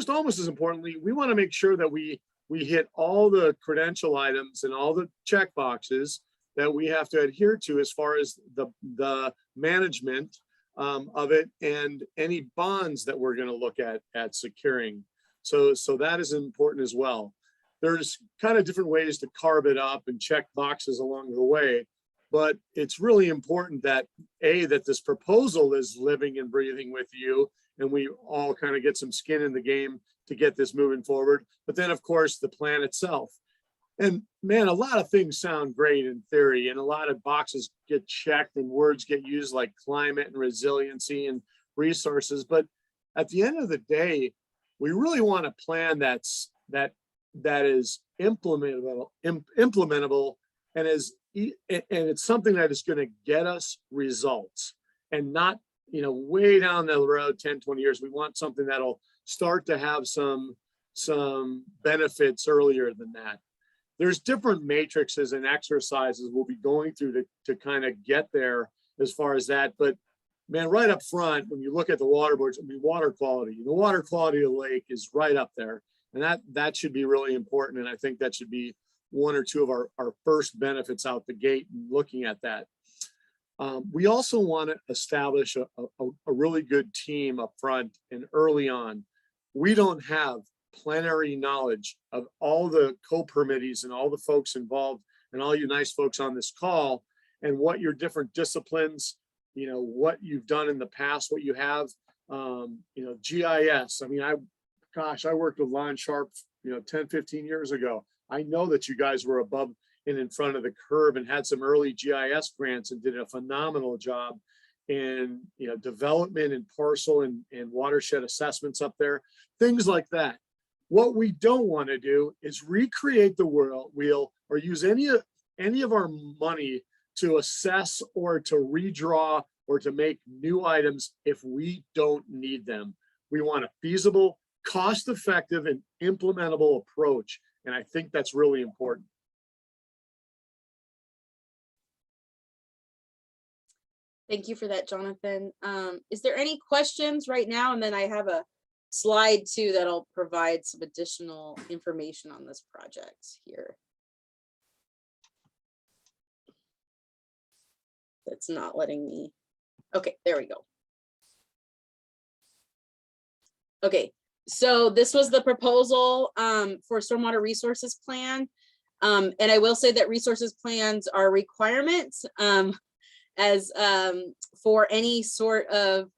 almost as importantly, we want to make sure that we hit all the credential items and all the check boxes that we have to adhere to as far as the management of it, and any bonds that we're going to look at securing. So that is important as well. There's kind of different ways to carve it up and check boxes along the way, but it's really important that that this proposal is living and breathing with you, and we all kind of get some skin in the game to get this moving forward. But then, of course, the plan itself. And man, a lot of things sound great in theory, and a lot of boxes get checked and words get used like climate and resiliency and resources. But at the end of the day, we really want a plan that is implementable, and it's something that is going to get us results, and not, you know, way down the road 10, 20 years. We want something that'll start to have some benefits earlier than that. There's different matrices and exercises we'll be going through to kind of get there as far as that. But man, right up front, when you look at the water boards, I mean, water quality, the water quality of the lake is right up there. And that should be really important. And I think that should be one or two of our first benefits out the gate and looking at that. We also want to establish a really good team up front and early on. We don't have plenary knowledge of all the co-permittees and all the folks involved and all you nice folks on this call, and what your different disciplines, you know, what you've done in the past, what you have, you know, GIS. I mean, I worked with Lon Sharp, you know, 10, 15 years ago. I know that you guys were above and in front of the curve and had some early GIS grants and did a phenomenal job in, you know, development and parcel and watershed assessments up there, things like that. What we don't want to do is recreate the wheel or use any of our money to assess or to redraw or to make new items if we don't need them. We want a feasible, cost-effective, and implementable approach. And I think that's really important. Thank you for that, Jonathan. Is there any questions right now? And then I have a slide too that'll provide some additional information on this project here. It's not letting me. Okay, there we go. Okay, so this was the proposal for stormwater resources plan. And I will say that resources plans are requirements as for any sort of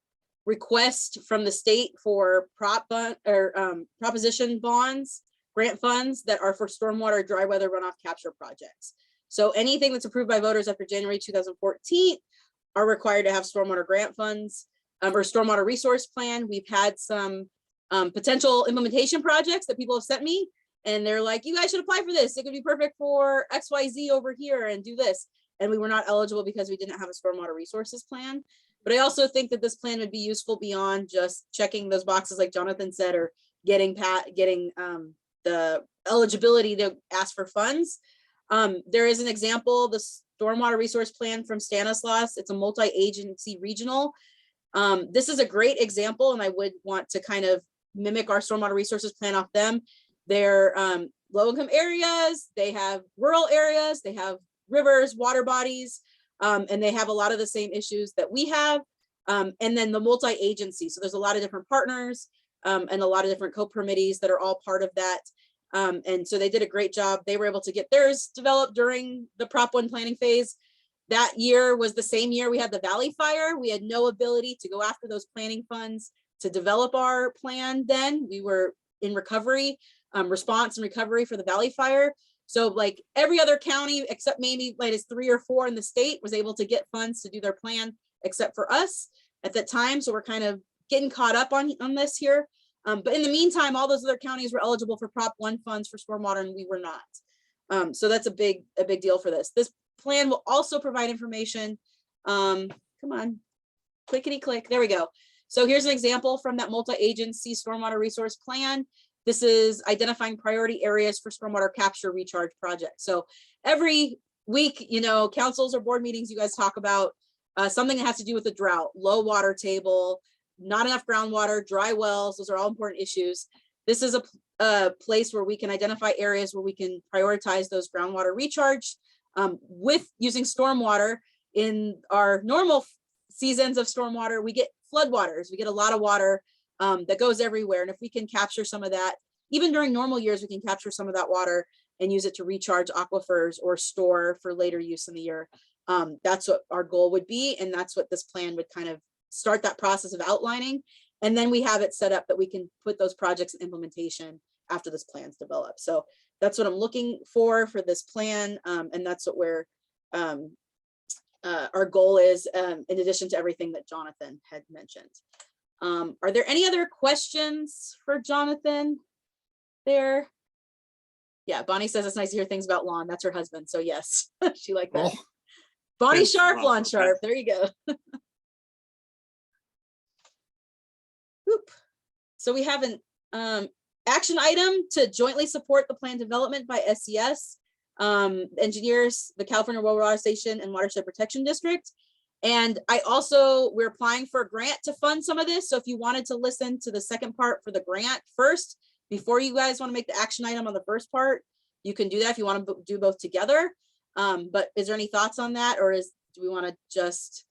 request from the state for proposition bonds, grant funds that are for stormwater dry weather runoff capture projects. So anything that's approved by voters after January 2014 are required to have stormwater grant funds or stormwater resource plan. We've had some potential implementation projects that people have sent me And they're like, you guys should apply for this. It could be perfect for XYZ over here and do this. And we were not eligible because we didn't have a stormwater resources plan. But I also think that this plan would be useful beyond just checking those boxes, like Jonathan said, or getting the eligibility to ask for funds. There is an example, the stormwater resource plan from Stanislaus. It's a multi-agency regional. This is a great example, and I would want to kind of mimic our stormwater resources plan off them. They're low-income areas, they have rural areas, they have rivers, water bodies, and they have a lot of the same issues that we have. And then the multi-agency, so there's a lot of different partners and a lot of different co-permittees that are all part of that. And so they did a great job. They were able to get theirs developed during the Prop 1 planning phase. That year was the same year we had the Valley Fire. We had no ability to go after those planning funds to develop our plan then. We were in recovery, response and recovery for the Valley Fire. So like every other county, except maybe like 3 or 4 in the state, was able to get funds to do their plan, except for us at that time. So we're kind of getting caught up on this here. But in the meantime, all those other counties were eligible for Prop 1 funds for stormwater, and we were not. So that's a big deal for this. This plan will also provide information. Come on, clickety click. There we go. So here's an example from that multi-agency stormwater resource plan. This is identifying priority areas for stormwater capture recharge projects. So every week, you know, councils or board meetings, you guys talk about something that has to do with the drought, low water table, not enough groundwater, dry wells. Those are all important issues. This is a place where we can identify areas where we can prioritize those groundwater recharge with using stormwater. In our normal seasons of stormwater, we get floodwaters. We get a lot of water that goes everywhere. And if we can capture some of that, even during normal years, we can capture some of that water and use it to recharge aquifers or store for later use in the year. That's what our goal would be. And that's what this plan would kind of start that process of outlining. And then we have it set up that we can put those projects in implementation after this plan's developed. So that's what I'm looking for this plan. And that's what we're, our goal is, in addition to everything that Jonathan had mentioned. Are there any other questions for Jonathan there? Yeah, Bonnie says it's nice to hear things about lawn. That's her husband. So yes, she liked that. Oh, Bonnie thanks, Sharp, Rob. Lawn Sharp. There you go. Whoop. So we have an action item to jointly support the plan development by SCS, engineers, the California Rural Water Station and Watershed Protection District. And we're applying for a grant to fund some of this. So if you wanted to listen to the second part for the grant first, before you guys want to make the action item on the first part, you can do that if you want to do both together. But is there any thoughts on that, or do we want to just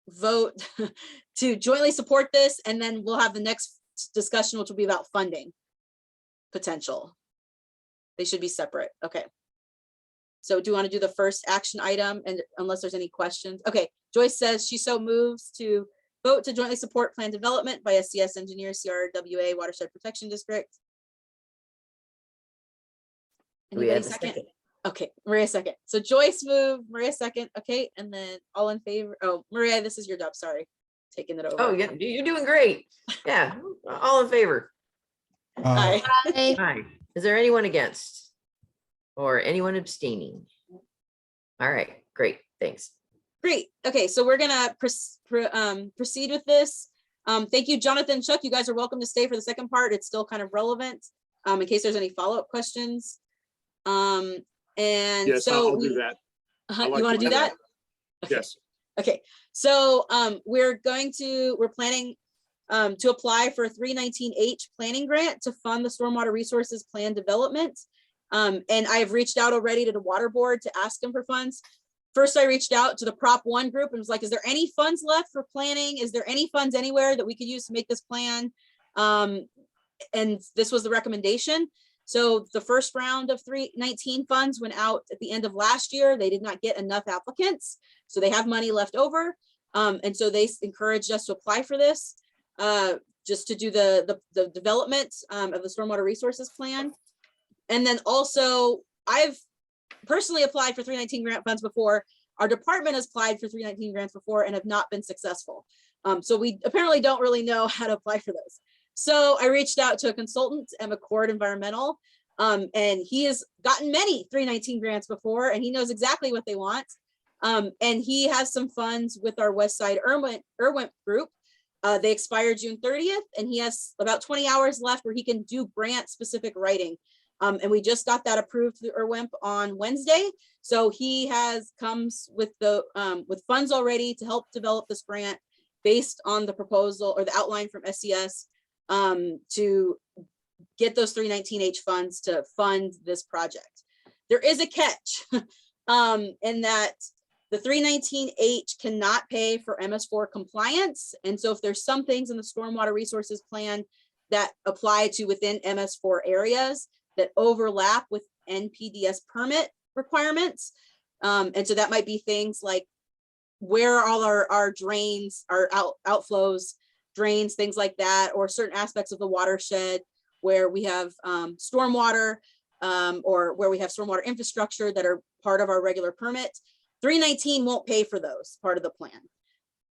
vote to jointly support this, and then we'll have the next discussion, which will be about funding potential? They should be separate. Okay. So do you want to do the first action item, and unless there's any questions? Okay, Joyce says she so moves to vote to jointly support plan development by SCS engineers, CRWA Watershed Protection District. Anybody second? Okay, Maria second. So Joyce moved, Maria second. Okay, and then all in favor. Oh, Maria, this is your job. Sorry, taking it over. Oh, yeah, you're doing great. Yeah, all in favor. Aye. Aye. Is there anyone against or anyone abstaining? All right, great, thanks. Great. Okay, so we're gonna proceed with this. Thank you, Jonathan, Chuck. You guys are welcome to stay for the second part. It's still kind of relevant in case there's any follow-up questions. And yes, so I'll do that. You want to do that? Okay. Yes. Okay. So we're planning to apply for a 319H planning grant to fund the stormwater resources plan development. And I have reached out already to the water board to ask them for funds. First, I reached out to the Prop 1 group and was like, is there any funds left for planning? Is there any funds anywhere that we could use to make this plan? And this was the recommendation. So the first round of 319 funds went out at the end of last year. They did not get enough applicants, so they have money left over. And so they encouraged us to apply for this, just to do the development of the stormwater resources plan. And then also, I've personally applied for 319 grant funds before. Our department has applied for 319 grants before and have not been successful. So we apparently don't really know how to apply for those. So I reached out to a consultant at McCord Environmental, and he has gotten many 319 grants before, and he knows exactly what they want. And he has some funds with our West Side Irwin group. They expire June 30th, and he has about 20 hours left where he can do grant specific writing. And we just got that approved through IRWIMP on Wednesday. So he comes with the with funds already to help develop this grant based on the proposal or the outline from SES to get those 319H funds to fund this project. There is a catch in that the 319H cannot pay for MS4 compliance. And so if there's some things in the stormwater resources plan that apply to within MS4 areas that overlap with NPDS permit requirements. And so that might be things like where all our drains, our outflows, drains, things like that, or certain aspects of the watershed where we have stormwater or where we have stormwater infrastructure that are part of our regular permit. 319 won't pay for those, part of the plan.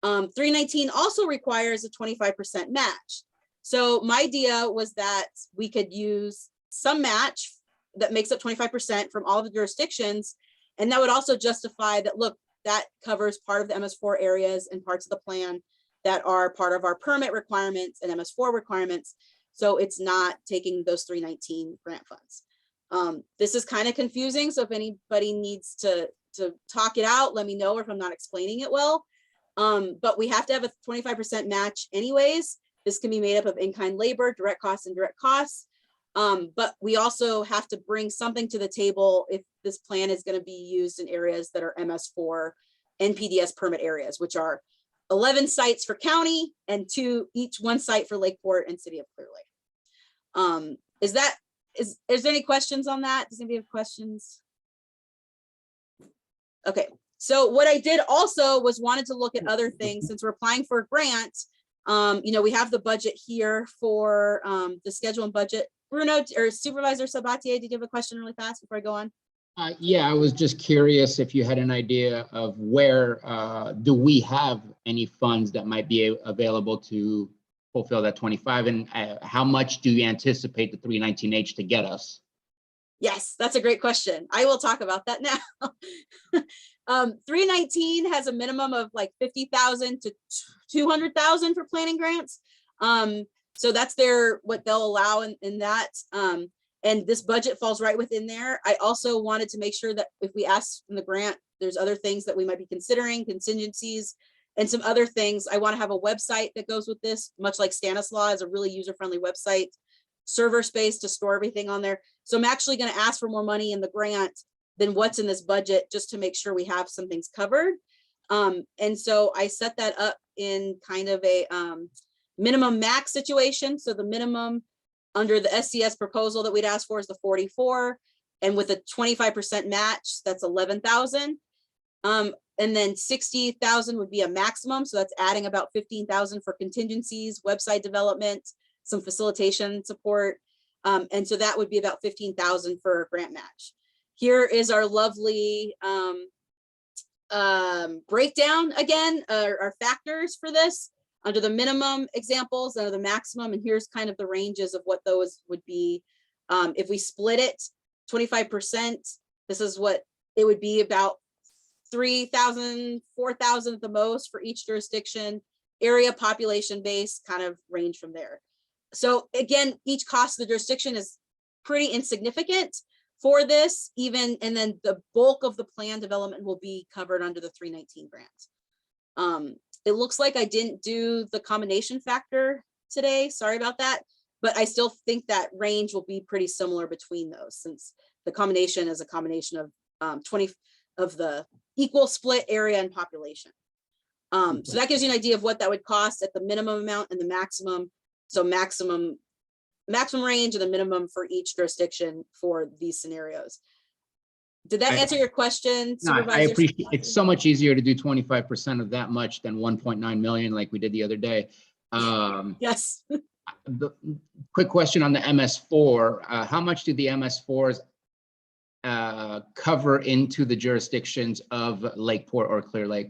319 also requires a 25% match. So my idea was that we could use some match that makes up 25% from all of the jurisdictions. And that would also justify that, look, that covers part of the MS4 areas and parts of the plan that are part of our permit requirements and MS4 requirements. So it's not taking those 319 grant funds. This is kind of confusing. So if anybody needs to talk it out, let me know if I'm not explaining it well. But we have to have a 25% match anyways. This can be made up of in-kind labor, direct costs, and direct costs. But we also have to bring something to the table if this plan is going to be used in areas that are MS4 NPDS permit areas, which are 11 sites for county and each one site for Lakeport and City of Clear Lake. Is there any questions on that? Does anybody have questions? Okay, so what I did also was wanted to look at other things since we're applying for a grant. You know, we have the budget here for the schedule and budget. Bruno or Supervisor Sabatier, did you have a question really fast before I go on? Yeah, I was just curious if you had an idea of where do we have any funds that might be available to fulfill that 25, and how much do you anticipate the 319H to get us? Yes, that's a great question. I will talk about that now. 319 has a minimum of like 50,000 to 200,000 for planning grants. So that's what they'll allow in that. And this budget falls right within there. I also wanted to make sure that if we ask in the grant, there's other things that we might be considering, contingencies, and some other things. I want to have a website that goes with this, much like Stanislaw is a really user-friendly website, server space to store everything on there. So I'm actually going to ask for more money in the grant than what's in this budget, just to make sure we have some things covered. And so I set that up in kind of a minimum max situation. So the minimum under the SCS proposal that we'd ask for is the 44, and with a 25% match, that's 11,000. And then 60,000 would be a maximum. So that's adding about 15,000 for contingencies, website development, some facilitation support. And so that would be about 15,000 for a grant match. Here is our lovely breakdown again, our factors for this under the minimum examples, under the maximum, and here's kind of the ranges of what those would be. If we split it 25%, this is what it would be, about 3,000, 4,000 at the most for each jurisdiction. Area population base kind of range from there. So again, each cost of the jurisdiction is pretty insignificant for this even, and then the bulk of the plan development will be covered under the 319 grant. It looks like I didn't do the combination factor today. Sorry about that, but I still think that range will be pretty similar between those, since the combination is a combination of 20 of the equal split area and population. So that gives you an idea of what that would cost at the minimum amount and the maximum. So maximum range and the minimum for each jurisdiction for these scenarios. Did that answer your question, Supervisor? No, I appreciate it. It's so much easier to do 25% of that much than 1.9 million like we did the other day. Yes. The quick question on the MS4, how much do the MS4s cover into the jurisdictions of Lakeport or Clear Lake?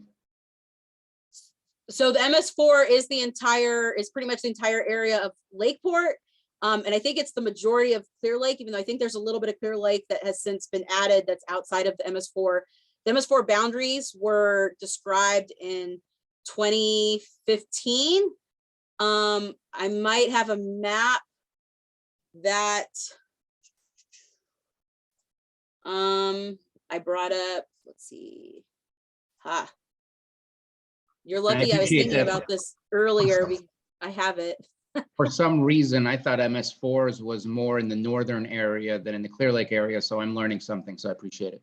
So the MS4 is pretty much the entire area of Lakeport. And I think it's the majority of Clear Lake, even though I think there's a little bit of Clear Lake that has since been added that's outside of the MS4. The MS4 boundaries were described in 2015. I might have a map that I brought up. Let's see. You're lucky I was appreciate thinking that. about this earlier. I have it. For some reason, I thought MS4s was more in the northern area than in the Clear Lake area, so I'm learning something, so I appreciate it.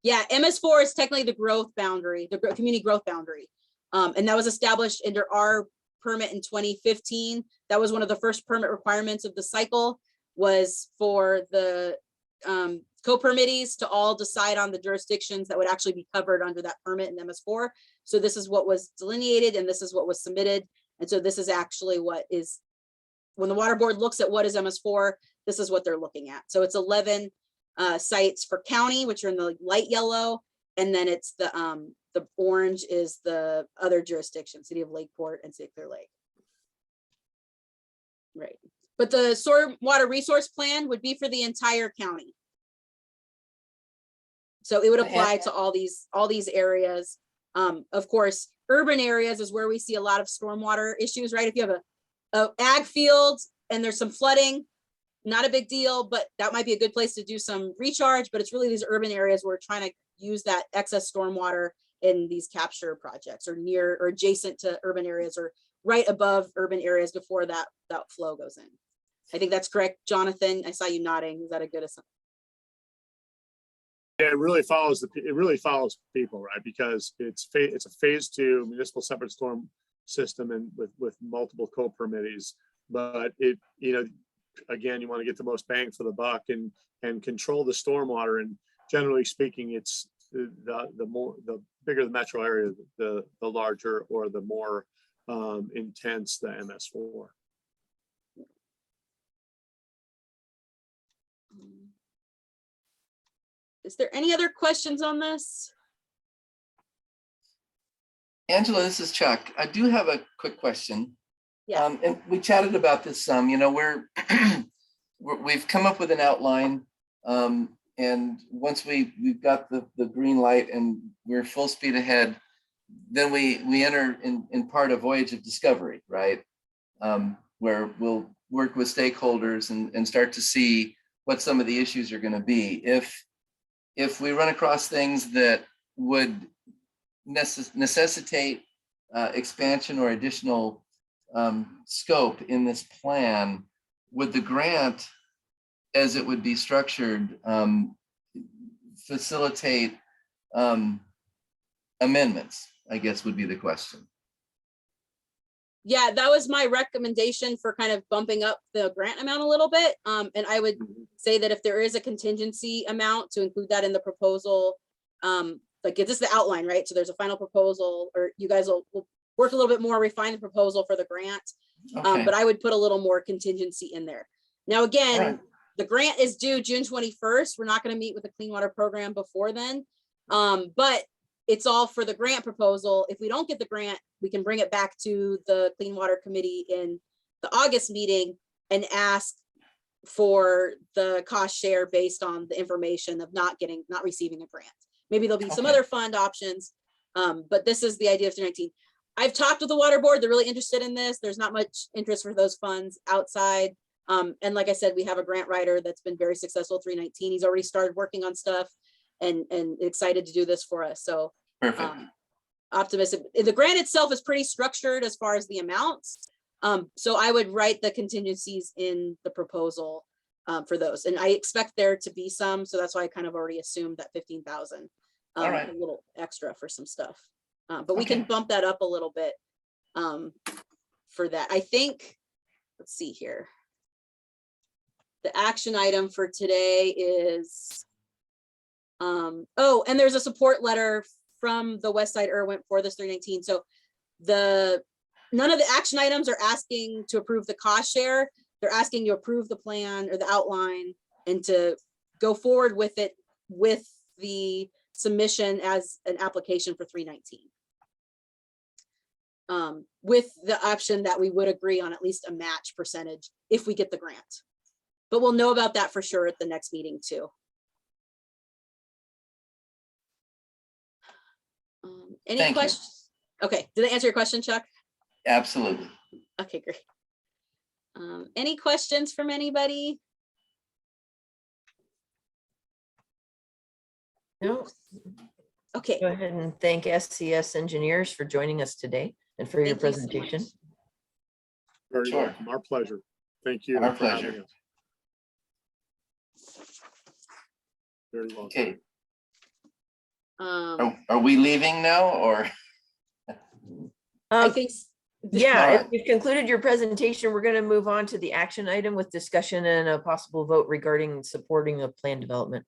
Yeah, MS4 is technically the growth boundary, the community growth boundary. And that was established under our permit in 2015. That was one of the first permit requirements of the cycle, was for the co-permittees to all decide on the jurisdictions that would actually be covered under that permit in MS4. So this is what was delineated and this is what was submitted. And so this is actually what is, when the water board looks at what is MS4, this is what they're looking at. So it's 11 sites for county, which are in the light yellow. And then it's the orange is the other jurisdiction, City of Lakeport and City of Clear Lake. Right. But the stormwater resource plan would be for the entire county. So it would apply to all these areas. Of course, urban areas is where we see a lot of stormwater issues, right? If you have a ag field and there's some flooding, not a big deal, but that might be a good place to do some recharge. But it's really these urban areas where we're trying to use that excess stormwater in these capture projects, or near or adjacent to urban areas, or right above urban areas before that flow goes in. I think that's correct, Jonathan. I saw you nodding. Is that a good assumption? Yeah, it really follows people, right? Because it's a phase 2 municipal separate storm system, and with multiple co-permittees. But it, again, you want to get the most bang for the buck and control the stormwater. And generally speaking, it's the bigger the metro area, the larger or the more intense the MS4. Is there any other questions on this? Angela, this is Chuck. I do have a quick question. Yeah. And we chatted about this some. We've come up with an outline, and once we've got the green light and we're full speed ahead, then we enter in part a voyage of discovery, right? Where we'll work with stakeholders and start to see what some of the issues are going to be. If we run across things that would necessitate expansion or additional scope in this plan, would the grant, as it would be structured, facilitate amendments, I guess would be the question. Yeah, that was my recommendation for kind of bumping up the grant amount a little bit. And I would say that if there is a contingency amount, to include that in the proposal. Like this is the outline, right? So there's a final proposal, or you guys will work a little bit more, refine the proposal for the grant. Okay. But I would put a little more contingency in there. Now, again, All right. The grant is due June 21st. We're not going to meet with the Clean Water Program before then. But it's all for the grant proposal. If we don't get the grant, we can bring it back to the Clean Water Committee in the August meeting and ask for the cost share based on the information of not receiving a grant. Maybe there'll be some other fund options, but this is the idea of 319. I've talked with the water board. They're really interested in this. There's not much interest for those funds outside. And like I said, we have a grant writer that's been very successful at 319. He's already started working on stuff and excited to do this for us. So optimistic. The grant itself is pretty structured as far as the amounts. So I would write the contingencies in the proposal for those. And I expect there to be some, so that's why I kind of already assumed that 15,000, All right. a little extra for some stuff. But we can bump that up a little bit for that. I think, let's see here. The action item for today is, oh, and there's a support letter from the West Side Irwin for this 319. So none of the action items are asking to approve the cost share. They're asking you to approve the plan or the outline and to go forward with it with the submission as an application for 319. with the option that we would agree on at least a match percentage if we get the grant. But we'll know about that for sure at the next meeting too. Any Thank you. questions? Okay, did I answer your question, Chuck? Absolutely. Okay, great. Any questions from anybody? No, Okay. go ahead and thank SCS engineers for joining us today and for your Thank you so presentation. much. Very Sure. welcome. Our pleasure. Thank you. Our for having pleasure. us. Very welcome. Okay, Um, are we leaving now or? I think Yeah, All if right. you've concluded your presentation, we're going to move on to the action item with discussion and a possible vote regarding supporting of plan development.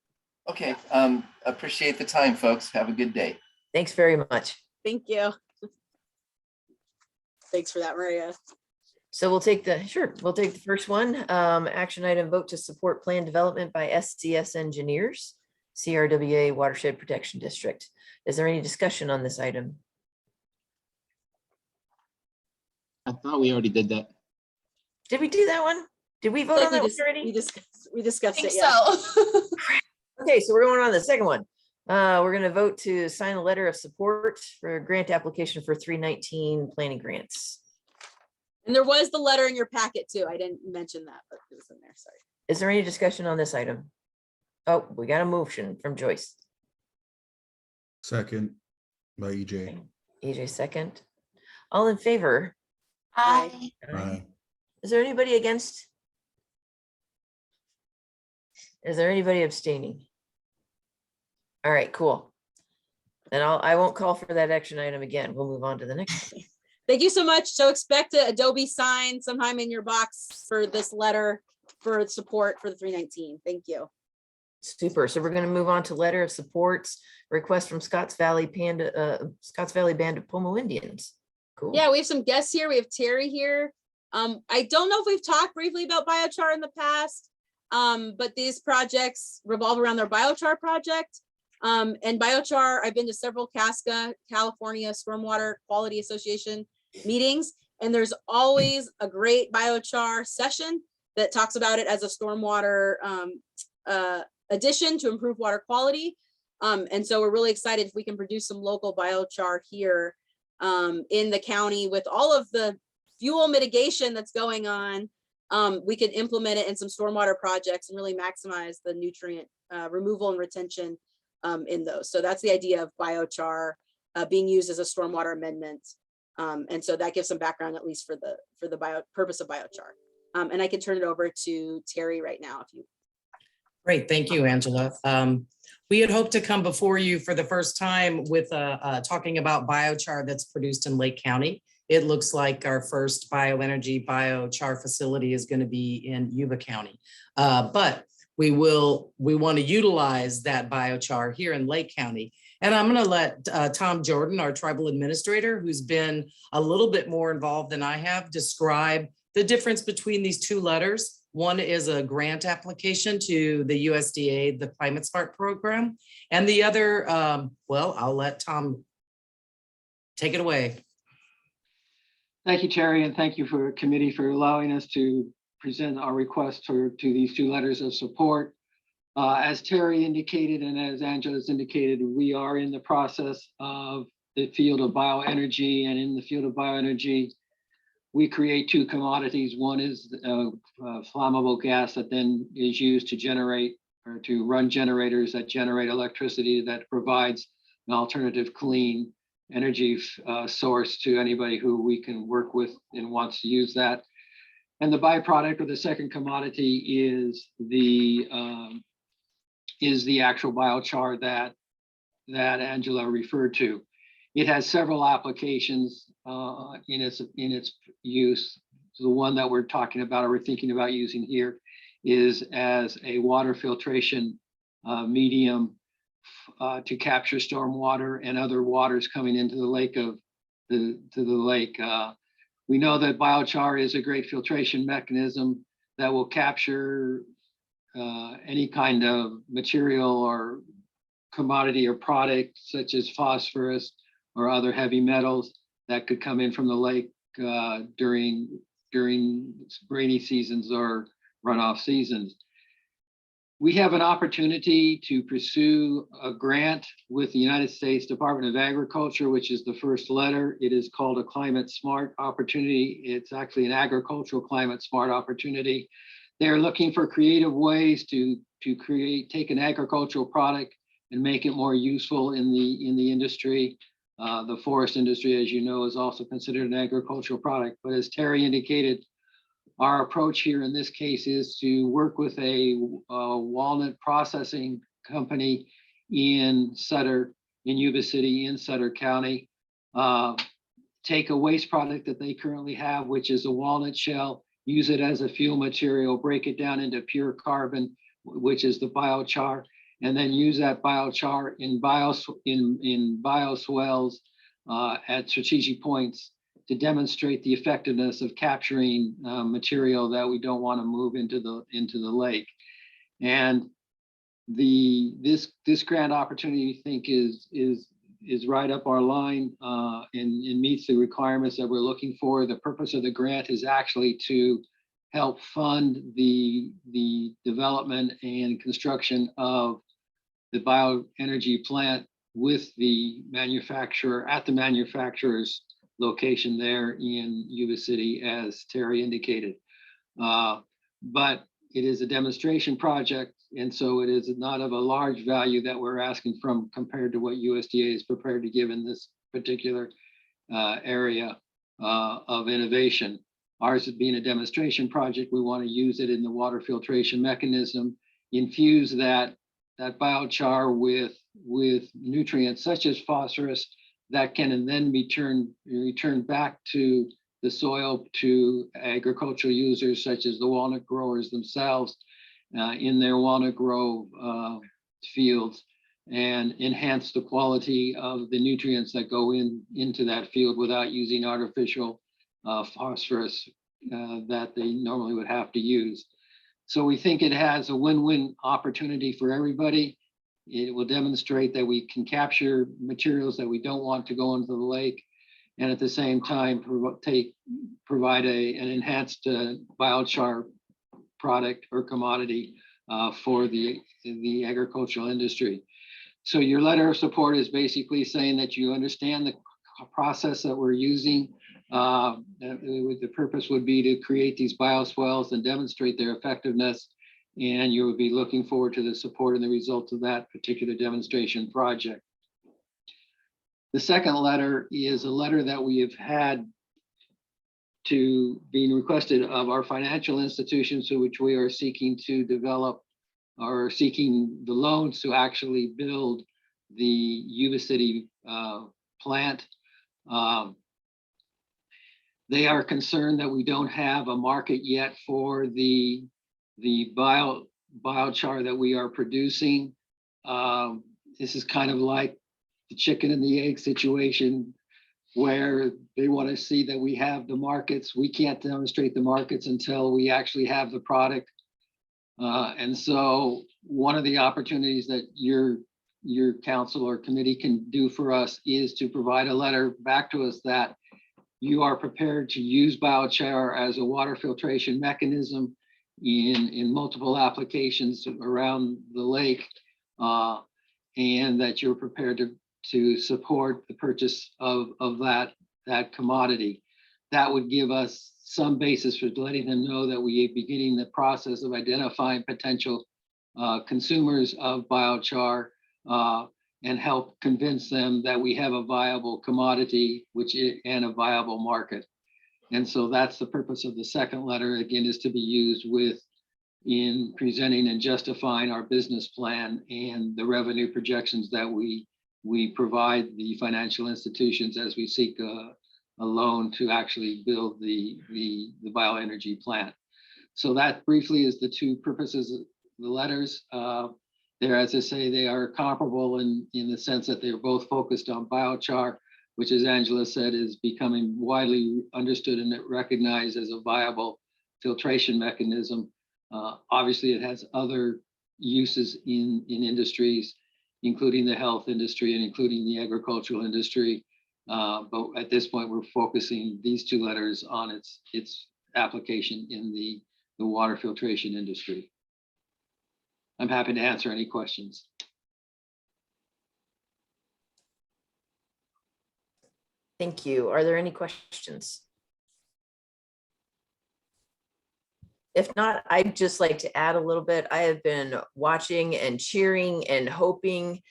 Okay, appreciate the time, folks. Have a good day. Thanks very much. thank you. Thanks for that, Maria. So we'll take the first one. Action item, vote to support plan development by SCS engineers, CRWA Watershed Protection District. Is there any discussion on this item? I thought we already did that. Did we do that one? Did we vote on that one already? We discussed I it, think yeah. so. Okay, so we're going on to the second one. We're going to vote to sign a letter of support for a grant application for 319 planning grants. And there was the letter in your packet too. I didn't mention that, but it was in there, sorry. Is there any discussion on this item? Oh, we got a motion from Joyce. Second by EJ. EJ second. All in favor? Aye. Aye. Is there anybody against? Is there anybody abstaining? All right, cool. Then I won't call for that action item again. We'll move on to the next. Thank you so much. So expect an Adobe sign sometime in your box for this letter for support for the 319. Thank you. Super. So we're going to move on to letter of supports, request from Scotts Valley Band of Pomo Indians. Cool. Yeah, we have some guests here. We have Terry here. I don't know if we've talked briefly about biochar in the past, but these projects revolve around their biochar project. And biochar, I've been to several CASCA, California Stormwater Quality Association meetings, and there's always a great biochar session that talks about it as a stormwater addition to improve water quality. And so we're really excited if we can produce some local biochar here in the county with all of the fuel mitigation that's going on. We can implement it in some stormwater projects and really maximize the nutrient removal and retention in those. So that's the idea of biochar being used as a stormwater amendment. And so that gives some background, at least for the purpose of biochar. And I can turn it over to Terry right now if you. Great, thank you, Angela. We had hoped to come before you for the first time with talking about biochar that's produced in Lake County. It looks like our first bioenergy biochar facility is going to be in Yuba County. But we want to utilize that biochar here in Lake County. And I'm going to let Tom Jordan, our tribal administrator, who's been a little bit more involved than I have, describe the difference between these two letters. One is a grant application to the USDA, the Climate Smart program. And the other, well, I'll let Tom take it away. Thank you, Terry, and thank you for committee for allowing us to present our request to these two letters of support. As Terry indicated and as Angela's indicated, we are in the process of the field of bioenergy, and in the field of bioenergy, we create two commodities. One is flammable gas that then is used to generate or to run generators that generate electricity that provides an alternative clean energy source to anybody who we can work with and wants to use that. And the byproduct, or the second commodity, is the actual biochar that Angela referred to. It has several applications in its use. So the one that we're talking about or we're thinking about using here is as a water filtration medium to capture storm water and other waters coming into the lake we know that biochar is a great filtration mechanism that will capture any kind of material or commodity or product such as phosphorus or other heavy metals that could come in from the lake during rainy seasons or runoff seasons. We have an opportunity to pursue a grant with the United States Department of Agriculture, which is the first letter. It is called a climate smart opportunity. It's actually an agricultural climate smart opportunity. They're looking for creative ways to take an agricultural product and make it more useful in the industry. The forest industry, as you know, is also considered an agricultural product. But as Terry indicated, our approach here in this case is to work with a walnut processing company in Sutter, in Yuba City, in Sutter County. Take a waste product that they currently have, which is a walnut shell, use it as a fuel material, break it down into pure carbon, which is the biochar, and then use that biochar in bioswales at strategic points to demonstrate the effectiveness of capturing material that we don't want to move into the lake. And this grant opportunity, we think, is right up our line and meets the requirements that we're looking for. The purpose of the grant is actually to help fund the development and construction of the bioenergy plant with the manufacturer at the manufacturer's location there in Yuba City, as Terry indicated. But it is a demonstration project, and so it is not of a large value that we're asking from compared to what USDA is prepared to give in this particular area of innovation. Ours being a demonstration project, we want to use it in the water filtration mechanism, infuse that biochar with nutrients such as phosphorus that can then be returned back to the soil to agricultural users such as the walnut growers themselves in their walnut grove fields, and enhance the quality of the nutrients that go into that field without using artificial phosphorus that they normally would have to use. So we think it has a win-win opportunity for everybody. It will demonstrate that we can capture materials that we don't want to go into the lake, and at the same time provide an enhanced biochar product or commodity for the agricultural industry. So your letter of support is basically saying that you understand the process that we're using. The purpose would be to create these bioswales and demonstrate their effectiveness, and you would be looking forward to the support and the results of that particular demonstration project. The second letter is a letter that we have had being requested of our financial institutions, to which we are seeking to develop or seeking the loans to actually build the Yuba City plant. They are concerned that we don't have a market yet for the biochar that we are producing. This is kind of like the chicken and the egg situation, where they want to see that we have the markets. We can't demonstrate the markets until we actually have the product. And so one of the opportunities that your council or committee can do for us is to provide a letter back to us that you are prepared to use biochar as a water filtration mechanism in multiple applications around the lake, and that you're prepared to support the purchase of that commodity. That would give us some basis for letting them know that we are beginning the process of identifying potential consumers of biochar, and help convince them that we have a viable commodity and a viable market. And so that's the purpose of the second letter, again, is to be used in presenting and justifying our business plan and the revenue projections that we provide the financial institutions as we seek a loan to actually build the bioenergy plant. So that briefly is the two purposes of the letters. There, as I say, they are comparable in the sense that they're both focused on biochar, which, as Angela said, is becoming widely understood and recognized as a viable filtration mechanism. Obviously, it has other uses in industries, including the health industry and including the agricultural industry. But at this point, we're focusing these two letters on its application in the water filtration industry. I'm happy to answer any questions. Thank you. Are there any questions? If not, I'd just like to add a little bit. I have been watching and cheering and hoping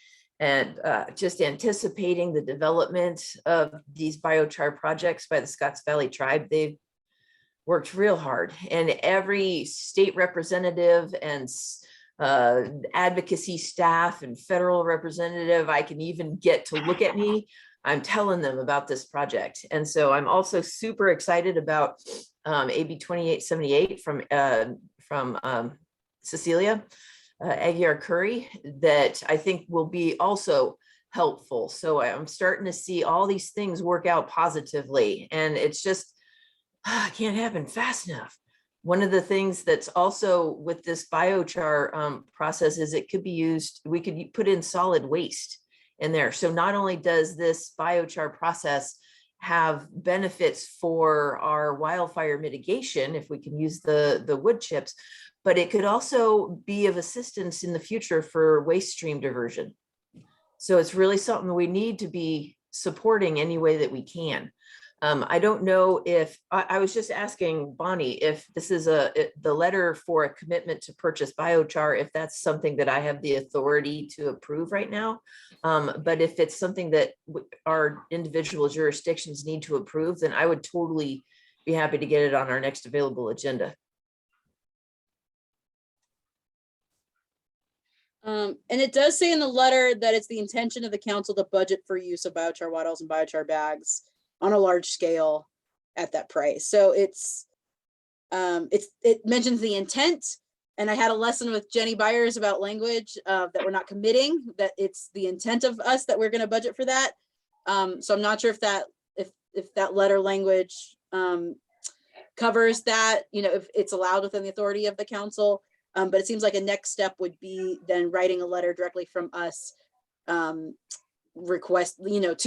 and just anticipating the development of these biochar projects by the Scotts Valley Tribe. They've worked real hard, and every state representative and advocacy staff and federal representative I can even get to look at me, I'm telling them about this project. And so I'm also super excited about AB 2878 from Cecilia Aguiar Curry, that I think will be also helpful. So I'm starting to see all these things work out positively, and it's just can't happen fast enough. One of the things that's also with this biochar process is it could be used, we could put in solid waste in there. So not only does this biochar process have benefits for our wildfire mitigation, if we can use the wood chips, but it could also be of assistance in the future for waste stream diversion. So it's really something we need to be supporting any way that we can. I don't know if, I was just asking Bonnie if this is the letter for a commitment to purchase biochar, if that's something that I have the authority to approve right now. But if it's something that our individual jurisdictions need to approve, then I would totally be happy to get it on our next available agenda. And it does say in the letter that it's the intention of the council to budget for use of biochar wattles and biochar bags on a large scale at that price. So it mentions the intent, and I had a lesson with Jenny Byers about language that we're not committing, that it's the intent of us that we're going to budget for that. So I'm not sure if that letter language covers that, if it's allowed within the authority of the council. But it seems like a next step would be then writing a letter directly from us, to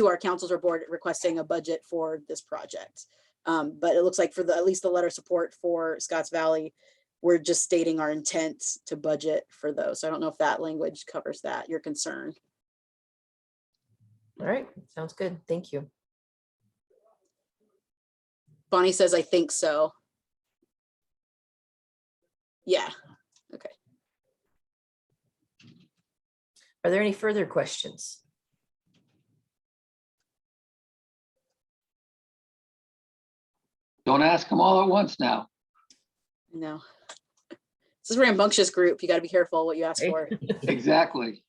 our councils or board requesting a budget for this project. But it looks like for at least the letter support for Scotts Valley, we're just stating our intent to budget for those. So I don't know if that language covers that, your concern. All right, sounds good. Thank you. Bonnie says, I think so. Yeah, okay. Are there any further questions? Don't ask them all at once now. No. This is a rambunctious group. You got to be careful what you ask for. Exactly.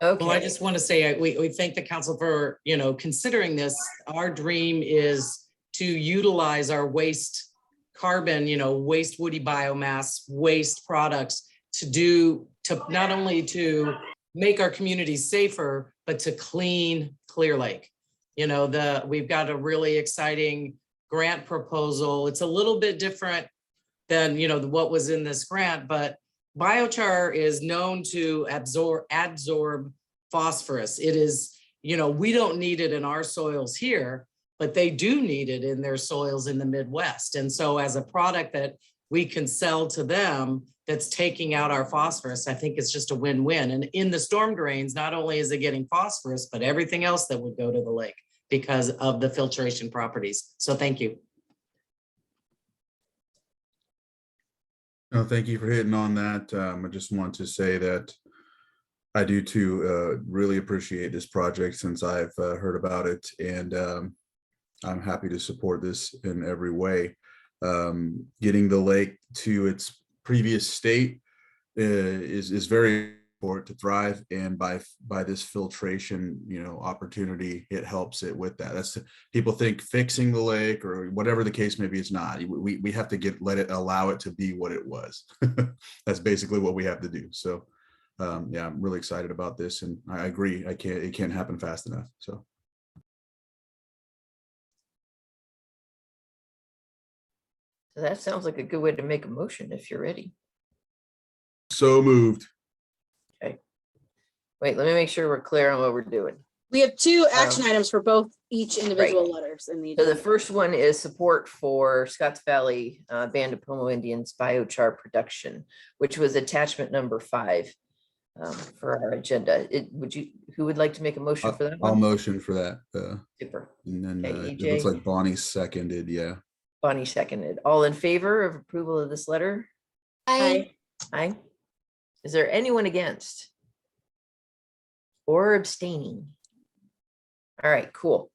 Okay. Well, I just want to say we thank the council for considering this. Our dream is to utilize our waste carbon, waste woody biomass, waste products to not only to make our communities safer, but to clean Clear Lake. We've got a really exciting grant proposal. It's a little bit different than what was in this grant, but biochar is known to absorb phosphorus. It is, we don't need it in our soils here, but they do need it in their soils in the Midwest. And so as a product that we can sell to them that's taking out our phosphorus, I think it's just a win-win. And in the storm drains, not only is it getting phosphorus, but everything else that would go to the lake because of the filtration properties. So thank you. No, thank you for hitting on that. I just want to say that I do too really appreciate this project since I've heard about it, and I'm happy to support this in every way. Getting the lake to its previous state is very important to thrive, and by this filtration opportunity, it helps it with that. That's people think fixing the lake or whatever the case may be. It's not. We have to allow it to be what it was. That's basically what we have to do. So yeah, I'm really excited about this, and I agree. It can't happen fast enough. So that sounds like a good way to make a motion if you're ready. So moved. Okay. Wait, let me make sure we're clear on what we're doing. We have two action items for both each individual Right. letters in the So the agenda. first one is support for Scotts Valley Band of Pomo Indians biochar production, which was attachment number 5 for our agenda. Who would like to make a motion for that I'll one? motion for that. Super. And then Okay, it looks EJ. like Bonnie seconded. Yeah. Bonnie seconded. All in favor of approval of this letter? Aye. Aye. Is there anyone against? Or abstaining? All right, cool.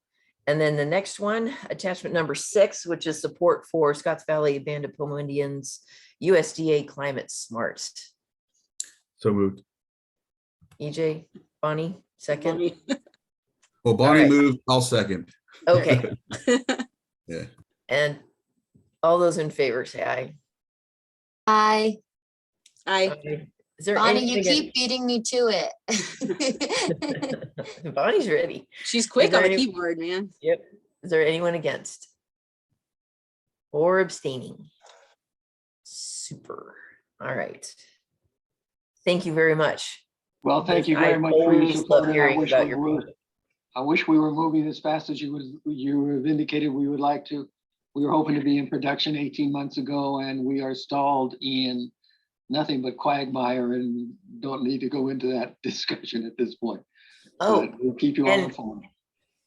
And then the next one, attachment number 6, which is support for Scotts Valley Band of Pomo Indians, USDA Climate Smart. So moved. EJ, Bonnie, second. Bonnie. Well, Bonnie All right. moved. I'll second. Okay. Yeah. And all those in favor say aye. Aye. Aye. Okay. Is there Bonnie, anything you keep beating me to it. Bonnie's ready. She's quick there on the any- keyboard, man. Yep. Is there anyone against? Or abstaining? Super. All right. Thank you very much. Well, thank you I very much for your always love support. And hearing about your project. I wish we were moving as fast as you have indicated we would like to. We were hoping to be in production 18 months ago, and we are stalled in nothing but quagmire, and don't need to go into that discussion at this point. Oh, But we'll keep you all and informed.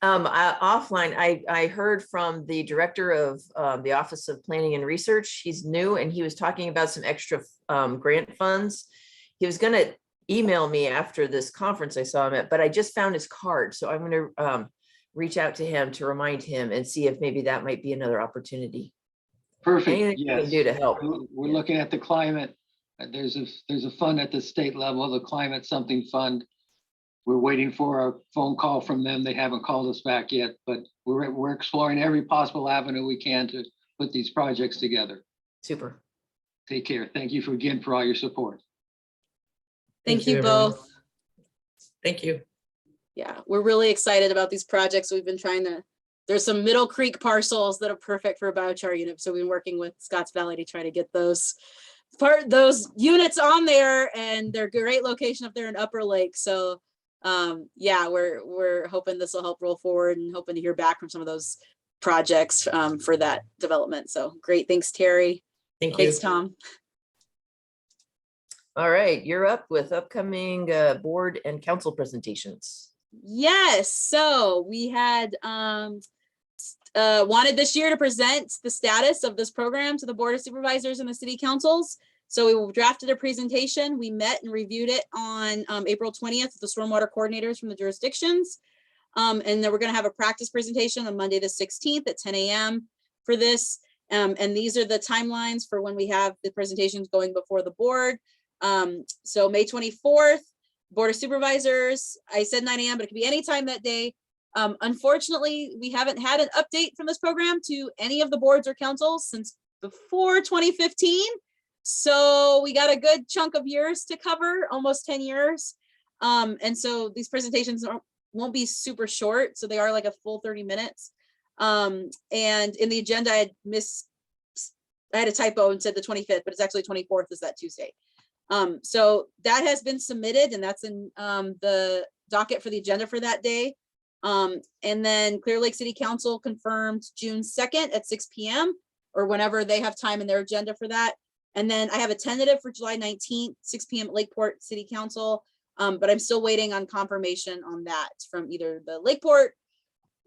Offline, I heard from the director of the Office of Planning and Research. He's new and he was talking about some extra grant funds. He was going to email me after this conference I saw him at, but I just found his card. So I'm going to reach out to him to remind him and see if maybe that might be another opportunity. Perfect. Anything you Yes. can do to help. We're looking at the climate. There's a fund at the state level, the Climate Something Fund. We're waiting for a phone call from them. They haven't called us back yet, but we're exploring every possible avenue we can to put these projects together. Super. Take care. Thank you again for all your support. Thank you everyone. both. Thank you. Yeah, we're really excited about these projects. We've been there's some Middle Creek parcels that are perfect for a biochar unit. So we've been working with Scotts Valley to try to get those units on there, and they're great location up there in Upper Lake. So yeah, we're hoping this will help roll forward and hoping to hear back from some of those projects for that development. So great. Thanks, Terry. Thanks, Tom. All right, you're up with upcoming board and council presentations. Yes, so we had wanted this year to present the status of this program to the Board of Supervisors and the city councils. So we drafted a presentation. We met and reviewed it on April 20th with the stormwater coordinators from the jurisdictions. And then we're going to have a practice presentation on Monday the 16th at 10 a.m. for this. And these are the timelines for when we have the presentations going before the board. So May 24th, Board of Supervisors, I said 9 a.m., but it could be anytime that day. Unfortunately, we haven't had an update from this program to any of the boards or councils since before 2015. So we got a good chunk of years to cover, almost 10 years. And so these presentations won't be super short. So they are like a full 30 minutes. And in the agenda, I had a typo and said the 25th, but it's actually 24th is that Tuesday. So that has been submitted and that's in the docket for the agenda for that day. And then Clear Lake City Council confirmed June 2nd at 6 p.m. or whenever they have time in their agenda for that. And then I have a tentative for July 19th, 6 p.m. at Lakeport City Council. But I'm still waiting on confirmation on that from either the Lakeport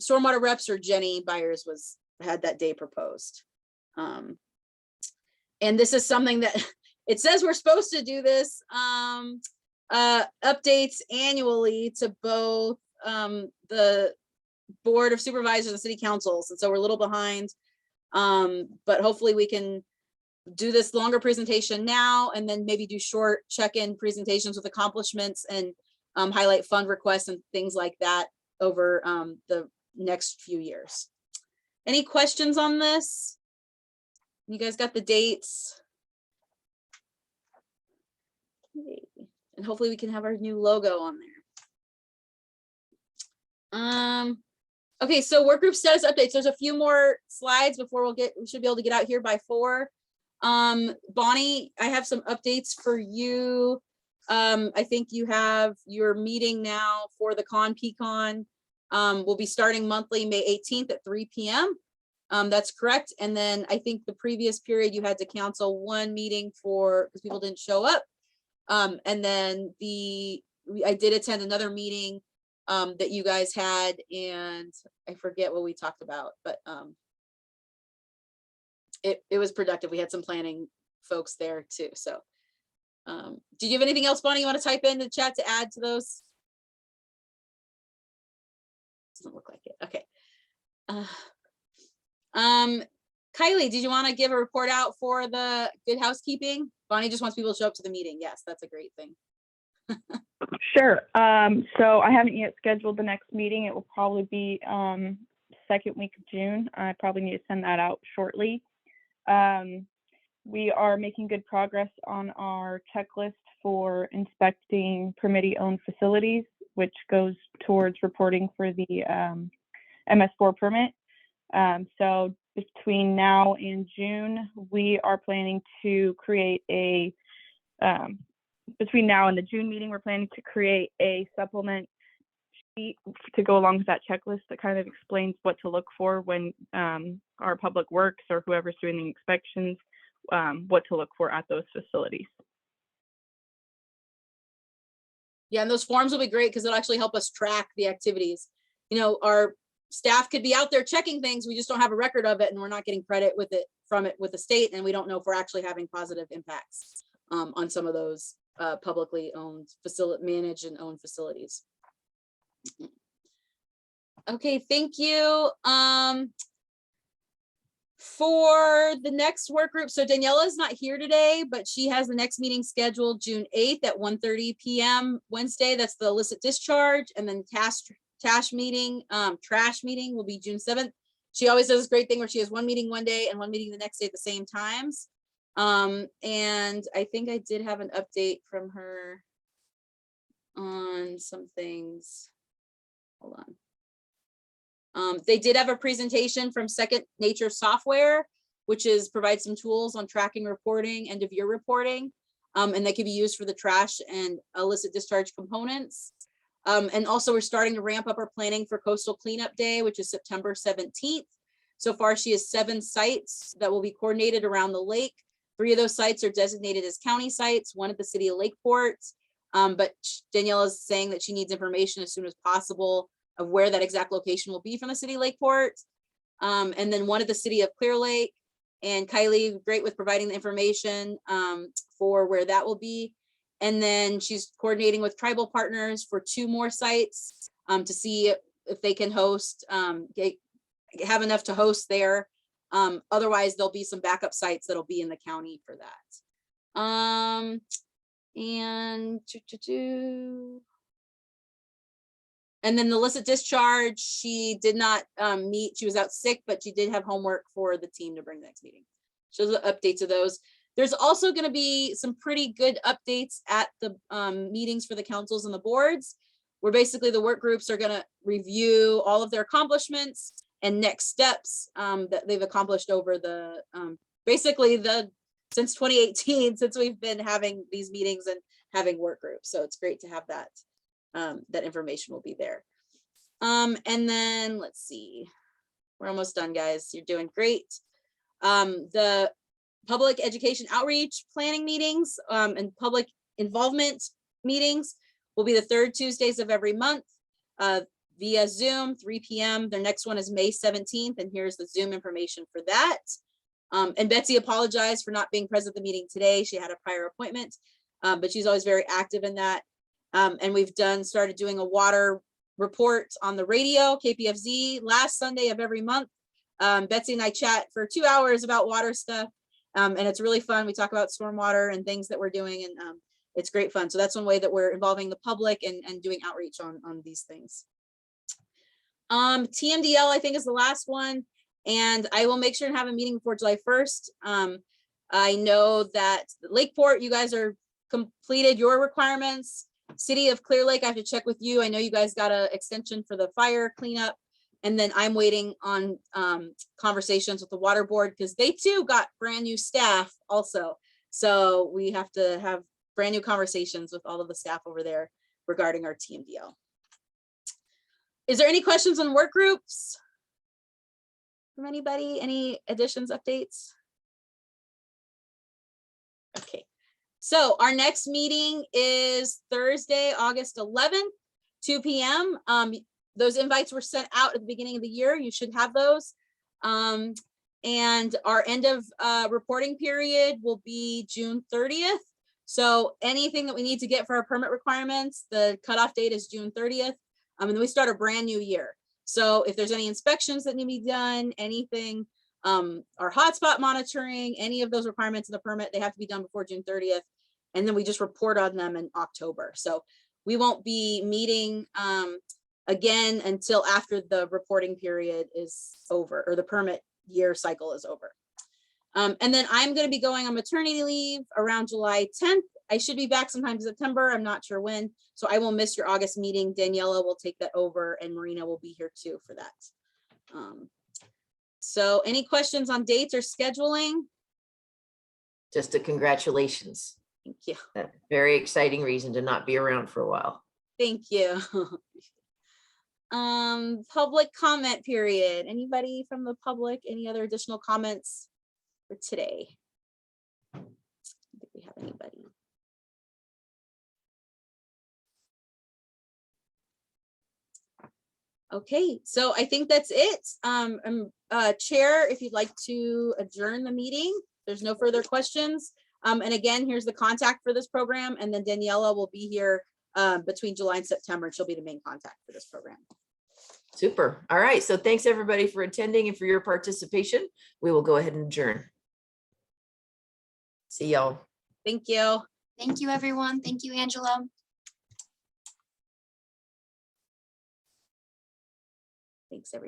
stormwater reps or Jenny Byers had that day proposed. And this is something that it says we're supposed to do this updates annually to both the Board of Supervisors and City Councils. And so we're a little behind, but hopefully we can do this longer presentation now and then maybe do short check-in presentations with accomplishments and highlight fund requests and things like that over the next few years. Any questions on this? You guys got the dates? And hopefully we can have our new logo on there. Okay, so work group status updates. There's a few more slides before we should be able to get out here by 4. Bonnie, I have some updates for you I think you have your meeting now for the ConPcon. We'll be starting monthly May 18th at 3 p.m. That's correct. And then I think the previous period you had to cancel one meeting because people didn't show up. And then I did attend another meeting that you guys had, and I forget what we talked about, but it was productive. We had some planning folks there too. So did you have anything else, Bonnie, you want to type in the chat to add to those? Doesn't look like it. Okay. Kylie, did you want to give a report out for the good housekeeping? Bonnie just wants people to show up to the meeting. Yes, that's a great thing. Sure. So I haven't yet scheduled the next meeting. It will probably be second week of June. I probably need to send that out shortly. We are making good progress on our checklist for inspecting permittee-owned facilities, which goes towards reporting for the MS4 permit. So between now and June, we are planning to create a, between now and the June meeting, we're planning to create a supplement sheet to go along with that checklist that kind of explains what to look for when our public works or whoever's doing the inspections, what to look for at those facilities. Yeah, and those forms will be great because it'll actually help us track the activities. You know, our staff could be out there checking things. We just don't have a record of it, and we're not getting credit with it with the state, and we don't know if we're actually having positive impacts on some of those publicly owned, managed and owned facilities. Okay, thank you. For the next work group, so Daniela is not here today, but she has the next meeting scheduled June 8th at 1:30 p.m. Wednesday. That's the illicit discharge, and then trash meeting will be June 7th. She always does this great thing where she has one meeting one day and one meeting the next day at the same times. And I think I did have an update from her on some things. Hold on. They did have a presentation from Second Nature Software, which provides some tools on tracking reporting, end of year reporting, and they can be used for the trash and illicit discharge components. And also we're starting to ramp up our planning for Coastal Cleanup Day, which is September 17th. So far, she has 7 sites that will be coordinated around the lake. 3 of those sites are designated as county sites, 1 at the city of Lakeport. But Danielle is saying that she needs information as soon as possible of where that exact location will be from the city of Lakeport. And then 1 at the city of Clear Lake. And Kylie, great with providing the information for where that will be. And then she's coordinating with tribal partners for 2 more sites to see if they can host, have enough to host there. Otherwise, there'll be some backup sites that'll be in the county for that. And then the illicit discharge, she did not meet. She was out sick, but she did have homework for the team to bring the next meeting. So the updates of those. There's also going to be some pretty good updates at the meetings for the councils and the boards, where basically the work groups are going to review all of their accomplishments and next steps that they've accomplished over the since 2018, since we've been having these meetings and having work groups. So it's great to have that. That information will be there. And then let's see, we're almost done, guys. You're doing great. The public education outreach planning meetings and public involvement meetings will be the 3rd Tuesdays of every month via Zoom, 3 p.m. Their next one is May 17th, and here's the Zoom information for that. And Betsy apologized for not being present at the meeting today. She had a prior appointment, but she's always very active in that. And we've started doing a water report on the radio, KPFZ, last Sunday of every month. Betsy and I chat for 2 hours about water stuff. And it's really fun. We talk about stormwater and things that we're doing, and it's great fun. So that's one way that we're involving the public and doing outreach on these things. TMDL, I think, is the last one. And I will make sure to have a meeting before July 1st. I know that Lakeport, you guys are completed your requirements. City of Clear Lake, I have to check with you. I know you guys got an extension for the fire cleanup. And then I'm waiting on conversations with the water board because they too got brand new staff also. So we have to have brand new conversations with all of the staff over there regarding our TMDL. Is there any questions on work groups from anybody? Any additions, updates? Okay, so our next meeting is Thursday, August 11th, 2 p.m. Those invites were sent out at the beginning of the year. You should have those. And our end of reporting period will be June 30th. So anything that we need to get for our permit requirements, the cutoff date is June 30th. And then we start a brand new year. So if there's any inspections that need to be done, anything, our hotspot monitoring, any of those requirements in the permit, they have to be done before June 30th. And then we just report on them in October. So we won't be meeting again until after the reporting period is over, or the permit year cycle is over. And then I'm going to be going on maternity leave around July 10th. I should be back sometime in September. I'm not sure when. So I will miss your August meeting. Daniela will take that over and Marina will be here too for that. So any questions on dates or scheduling? Just a congratulations. Thank you. A very exciting reason to not be around for a while. Thank you. Public comment period. Anybody from the public? Any other additional comments for today? I don't think we have anybody. Okay, so I think that's it. Chair, if you'd like to adjourn the meeting, there's no further questions. And again, here's the contact for this program. And then Daniela will be here between July and September. And she'll be the main contact for this program. Super. All right. So thanks everybody for attending and for your participation. We will go ahead and adjourn. See y'all. Thank you. Thank you, everyone. Thank you, Angela. Thanks, everybody.